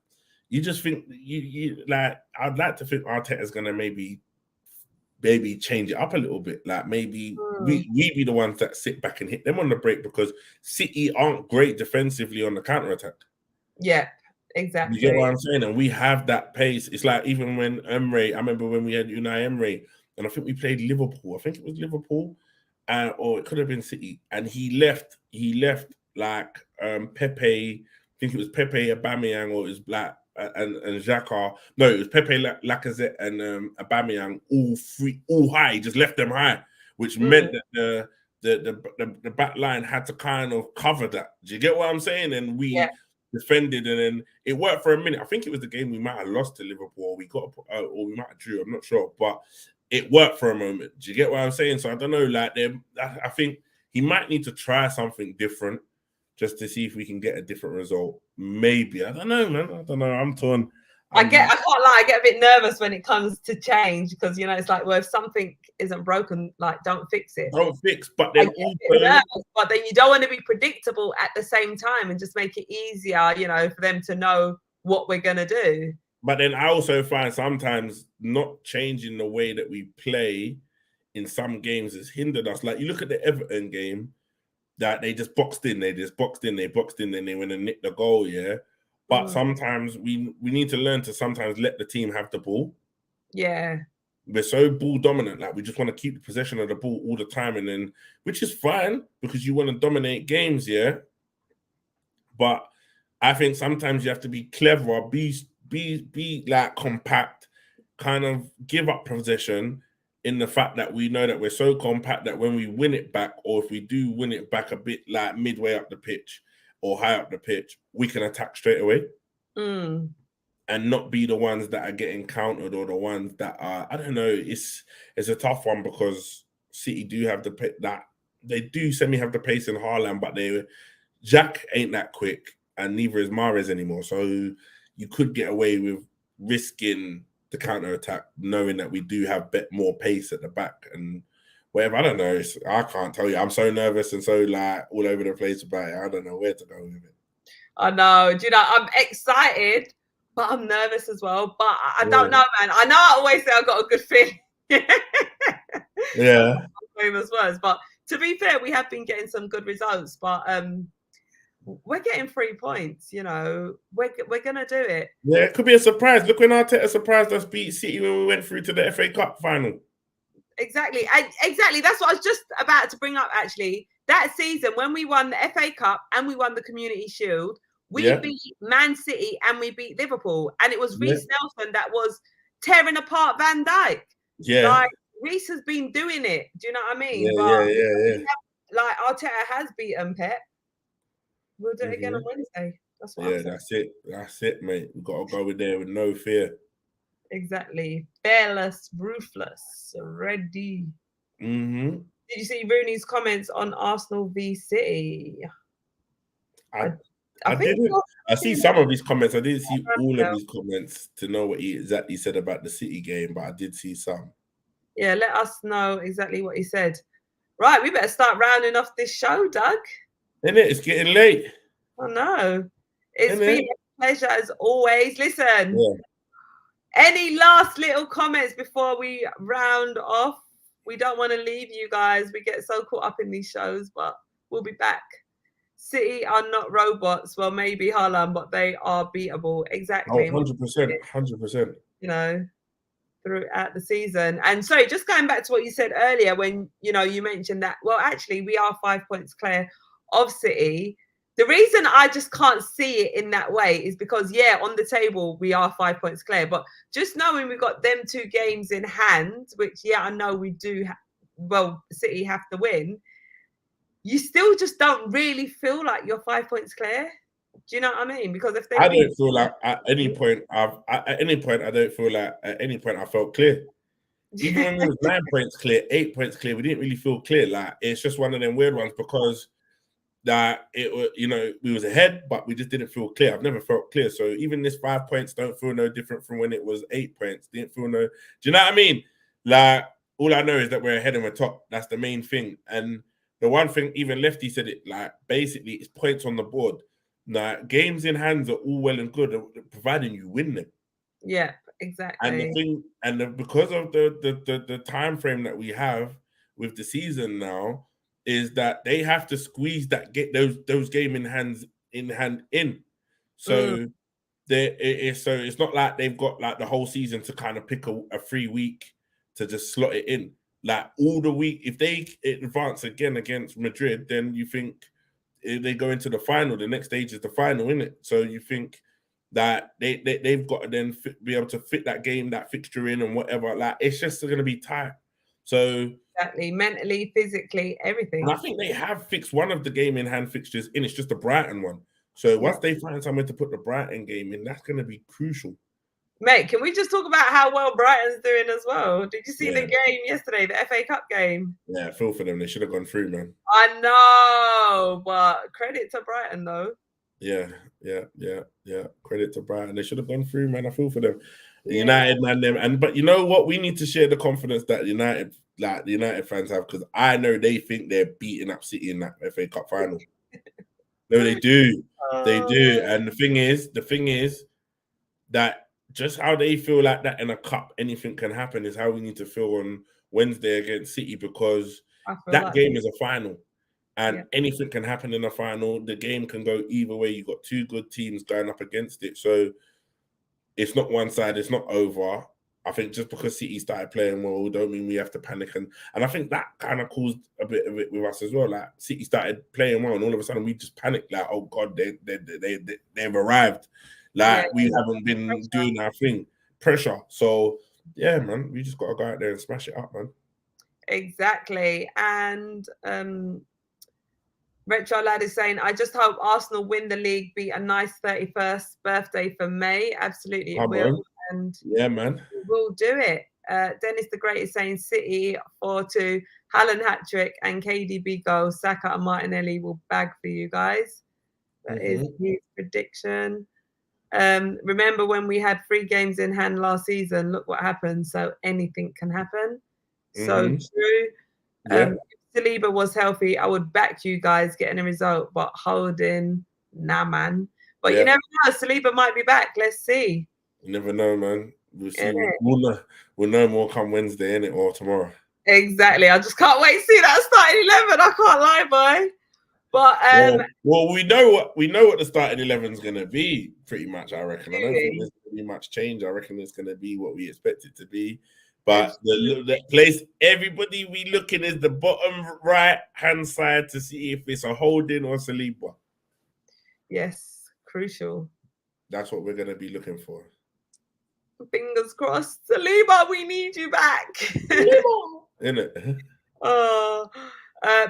you just think you like, I'd like to think Arteta's gonna maybe change it up a little bit. Like, maybe we be the ones that sit back and hit them on the break, because City aren't great defensively on the counter attack. Yeah, exactly. You get what I'm saying? And we have that pace. It's like, even when I remember when we had Unai Emery, and I think we played Liverpool. I think it was Liverpool, or it could have been City. And he left like Pepe. I think it was Pepe, Aubameyang, or it was like and Xhaka. No, it was Pepe, Lacazette, and Aubameyang, all high. He just left them high, which meant that the back line had to kind of cover that. Do you get what I'm saying? And we defended, and then it worked for a minute. I think it was the game we might have lost to Liverpool, or we might have drew. I'm not sure, but it worked for a moment. Do you get what I'm saying? So I don't know. Like, I think he might need to try something different, just to see if we can get a different result. Maybe. I don't know, man. I don't know. I'm torn. I can't lie, I get a bit nervous when it comes to change, because, you know, it's like, well, if something isn't broken, like, don't fix it. Don't fix, but then but then you don't want to be predictable at the same time and just make it easier, you know, for them to know what we're gonna do. But then I also find sometimes not changing the way that we play in some games has hindered us. Like, you look at the Everton game, that they just boxed in, then they went and nicked the goal, yeah. But sometimes we need to learn to sometimes let the team have the ball. Yeah. We're so ball dominant, like, we just want to keep the possession of the ball all the time, and then, which is fine because you want to dominate games, yeah. But I think sometimes you have to be clever, be like compact, kind of give up possession, in the fact that we know that we're so compact that when we win it back, or if we do win it back a bit like midway up the pitch or high up the pitch, we can attack straight away and not be the ones that are getting countered, or the ones that are, I don't know. It's a tough one, because City do have they do semi-have the pace in Haaland, but Jack ain't that quick, and neither is Mahrez anymore. So you could get away with risking the counter attack, knowing that we do have more pace at the back and whatever. I don't know. I can't tell you. I'm so nervous and so, like, all over the place about it. I don't know where to go with it. I know. Do you know? I'm excited, but I'm nervous as well. But I don't know, man. I know I always say I've got a good feeling. Yeah. Famous words, but to be fair, we have been getting some good results. But we're getting 3 points, you know. We're gonna do it. Yeah, it could be a surprise. Look, when Arteta surprised us beat City when we went through to the FA Cup final. Exactly. That's what I was just about to bring up, actually. That season, when we won the FA Cup and we won the Community Shield, we beat Man City and we beat Liverpool. And it was Reece Nelson that was tearing apart Van Dijk. Yeah. Like, Reece has been doing it. Do you know what I mean? Yeah. like Arteta has beaten Pep. We'll do it again on Mm-hmm. Wednesday. That's what Yeah, I'm saying. that's it. That's it, mate. We've got to go in there with no fear. Exactly. Fearless, ruthless, ready. Mm-hmm. Did you see Rooney's comments on Arsenal v City? I think didn't. I see some of his comments. I didn't see all of Yeah. his comments to know what he exactly said about the City game, but I did see some. Yeah, let us know exactly what he said. Right, we better start rounding off this show, Doug. Isn't it? It's getting late. Oh no. It's Isn't been it? a pleasure as always. Listen, Yeah. any last little comments before we round off? We don't want to leave you guys. We get so caught up in these shows, but we'll be back. City are not robots. Well, maybe Haaland, but they are beatable. Exactly. Oh, 100%. 100%. You know, throughout the season. And sorry, just going back to what you said earlier when, you mentioned that, well, actually, we are 5 points clear of City. The reason I just can't see it in that way is because, yeah, on the table, we are 5 points clear. But just knowing we've got them 2 games in hand, which, yeah, I know we do, City have to win, you still just don't really feel like you're 5 points clear. Do you know what I mean? Because if they I don't feel like at any point I don't feel like at any point I felt clear. Even when we was 9 points clear, 8 points clear, we didn't really feel clear. Like it's just one of them weird ones because that it was, we was ahead, but we just didn't feel clear. I've never felt clear. So even this 5 points don't feel no different from when it was 8 points. Didn't feel no. Do you know what I mean? Like all I know is that we're ahead and we're top. That's the main thing. And the one thing, even Lefty said it, like basically it's points on the board. Now, games in hands are all well and good, providing you win them. Yeah, exactly. And the thing, because of the time frame that we have with the season now, is that they have to squeeze that get those game in hand in. So it's not like they've got like the whole season to kind of pick a free week to just slot it in. Like all the week, if they advance again against Madrid, then you think if they go into the final, the next stage is the final, isn't it? So you think that they've got to then be able to fit that game, that fixture in and whatever. Like it's just going to be tight. So exactly, mentally, physically, everything. And I think they have fixed one of the game in hand fixtures in. It's just the Brighton one. So once they find somewhere to put the Brighton game in, that's going to be crucial. Mate, can we just talk about how well Brighton's doing as well? Did you see the game yesterday, the FA Cup game? Yeah, I feel for them. They should have gone through, man. I know, but credit to Brighton, though. Yeah. Credit to Brighton. They should have gone through, man. I feel for them. United, man, them. But you know what? We need to share the confidence that the United fans have, because I know they think they're beating up City in that FA Cup final. No, they do. They do. And the thing is that just how they feel like that in a cup, anything can happen, is how we need to feel on Wednesday against City, because that game is a final and anything can happen in a final. The game can go either way. You've got 2 good teams going up against it. So it's not one side, it's not over. I think just because City started playing well, don't mean we have to panic. And I think that kind of caused a bit of it with us as well. Like City started playing well and all of a sudden we just panicked, like, oh God, they've arrived. Like we haven't been doing our thing. Pressure. So yeah, man, we just got to go out there and smash it up, man. Exactly. And Retro Lad is saying, I just hope Arsenal win the league, be a nice 31st birthday for May. Absolutely, it will. Man. And yeah, man, we'll do it. Dennis the Great is saying City 4-2, Haaland hat-trick and KDB goal. Saka and Martinelli will bag for you guys. That is his prediction. Remember when we had 3 games in hand last season? Look what happened. So anything can happen. So true. If Saliba was healthy, I would back you guys getting a result. But Holding, nah, man. But you never know. Saliba might be back. Let's see. You never know, man. We'll see. We'll know more come Wednesday, innit, or tomorrow. Exactly. I just can't wait to see that starting 11. I can't lie, boy. But well, we know what the starting 11 is gonna be, pretty much. I reckon. I don't think there's gonna be much change. I reckon it's gonna be what we expect it to be. But the place everybody we looking is the bottom right hand side to see if it's a Holding or Saliba. Yes, crucial. That's what we're gonna be looking for. Fingers crossed. Saliba, we need you back. Innit?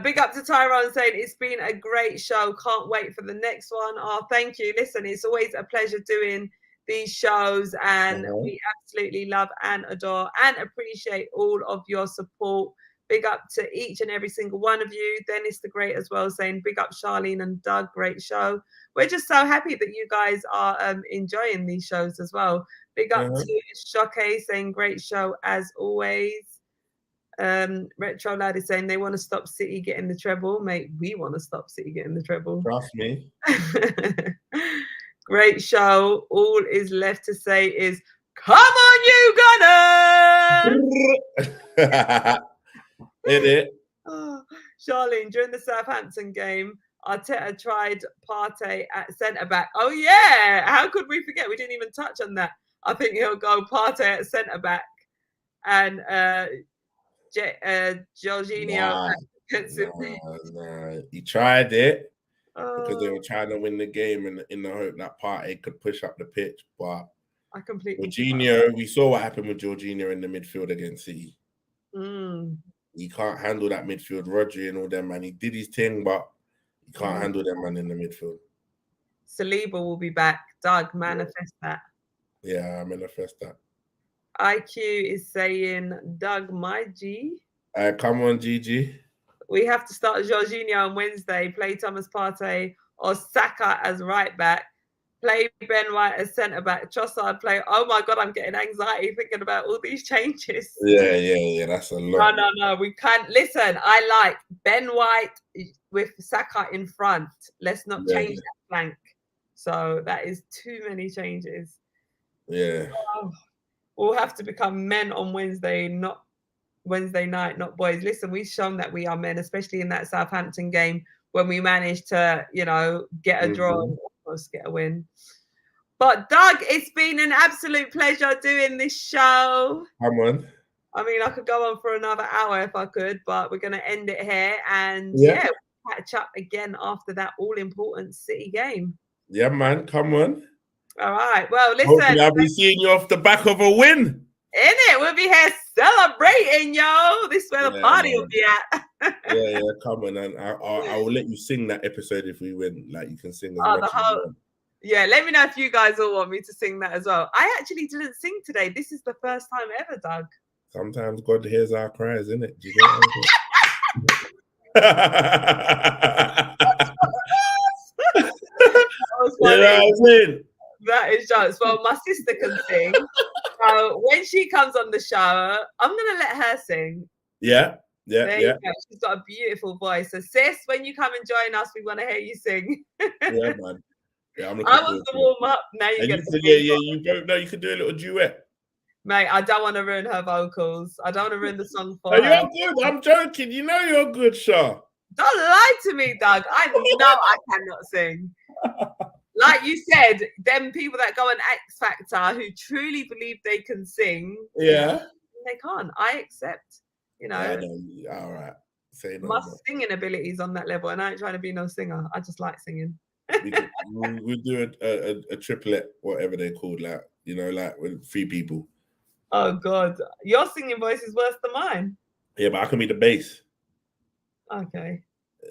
Big up to Tyrone saying it's been a great show. Can't wait for the next one. Oh, thank you. Listen, it's always a pleasure doing these shows, and we absolutely love and adore and appreciate all of your support. Big up to each and every single one of you. Dennis the Great as well saying big up Charlene and Doug. Great show. We're just so happy that you guys are enjoying these shows as well. Big up to Shockey saying great show as always. Retro Lad is saying they want to stop City getting the treble. Mate, we want to stop City getting the treble. Trust me. Great show. All is left to say is, come on, you Gunners! In it. Oh, Charlene, during the Southampton game, Arteta tried Partey at centre-back. Oh, yeah. How could we forget? We didn't even touch on that. I think he'll go Partey at centre-back and Jorginho. No. He tried it because they were trying to win the game in the hope that Partey could push up the pitch. But I completely Jorginho, we saw what happened with Jorginho in the midfield against City. He can't handle that midfield. Rodri and all them, man. He did his thing, but he can't handle them, man, in the midfield. Saliba will be back. Doug, manifest that. Yeah, I manifest that. IQ is saying, Doug, my G. Come on, Gigi. We have to start Jorginho on Wednesday, play Thomas Partey or Saka as right back, play Ben White as centre back, Trossard play. Oh my God, I'm getting anxiety thinking about all these changes. Yeah, that's a lot. No, we can't. Listen, I like Ben White with Saka in front. Let's not change that flank. So that is too many changes. Yeah. Oh, we'll have to become men on Wednesday, not Wednesday night, not boys. Listen, we've shown that we are men, especially in that Southampton game when we managed to, get a draw and almost get a win. But Doug, it's been an absolute pleasure doing this show. Come on. I mean, I could go on for another hour if I could, but we're going to end it here. And we'll catch up again after that all-important City game. Yeah, man. Come on. All right. Well, listen. Hopefully I'll be seeing you off the back of a win. Innit? We'll be here celebrating, yo. This is where the party will be at. yeah, come on. And I will let you sing that episode if we win. Like, you can sing as much as you want. Yeah, let me know if you guys all want me to sing that as well. I actually didn't sing today. This is the first time ever, Doug. Sometimes God hears our cries, innit? Do you get it? That is jokes. Well, my sister can sing. So when she comes on the show, I'm gonna let her sing. Yeah. There you go. She's got a beautiful voice. So sis, when you come and join us, we want to hear you sing. Yeah, man. Yeah, I was the warm up. Now you get to you both know you could do a little duet. Mate, I don't want to ruin her vocals. I don't want to ruin the song for her. You're good. I'm joking. You know you're good, Char. Don't lie to me, Doug. I know I cannot sing. Like you said, them people that go on X Factor who truly believe they can sing. Yeah. They can't. I accept, all right. Say no my more. singing abilities on that level, and I ain't trying to be no singer. I just like singing. we do a triplet, whatever they're called, like with 3 people. Oh God, your singing voice is worse than mine. Yeah, but I can be the bass. Okay.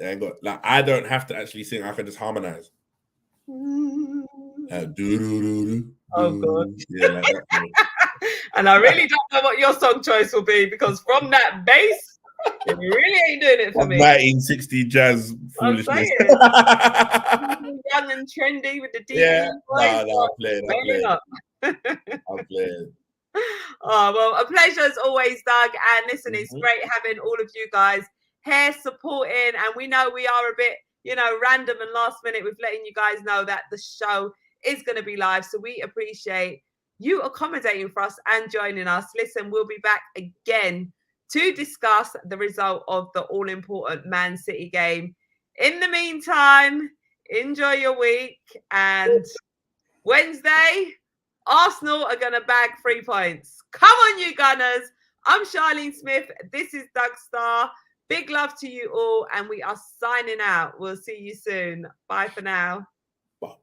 I don't have to actually sing. I can just harmonize. Oh God. Yeah, like that. And I really don't know what your song choice will be, because from that bass, it really ain't doing it for me. 1960 jazz foolishness. Young and trendy with the deep voice. No, I'm playing. Oh, well, a pleasure as always, Doug. And listen, it's great having all of you guys here supporting. And we know we are a bit, random and last minute with letting you guys know that the show is going to be live. So we appreciate you accommodating for us and joining us. Listen, we'll be back again to discuss the result of the all-important Man City game. In the meantime, enjoy your week. And Wednesday, Arsenal are going to bag 3 points. Come on, you Gunners. I'm Charlene Smith. This is Doug Starr. Big love to you all. And we are signing out. We'll see you soon. Bye for now. Bye.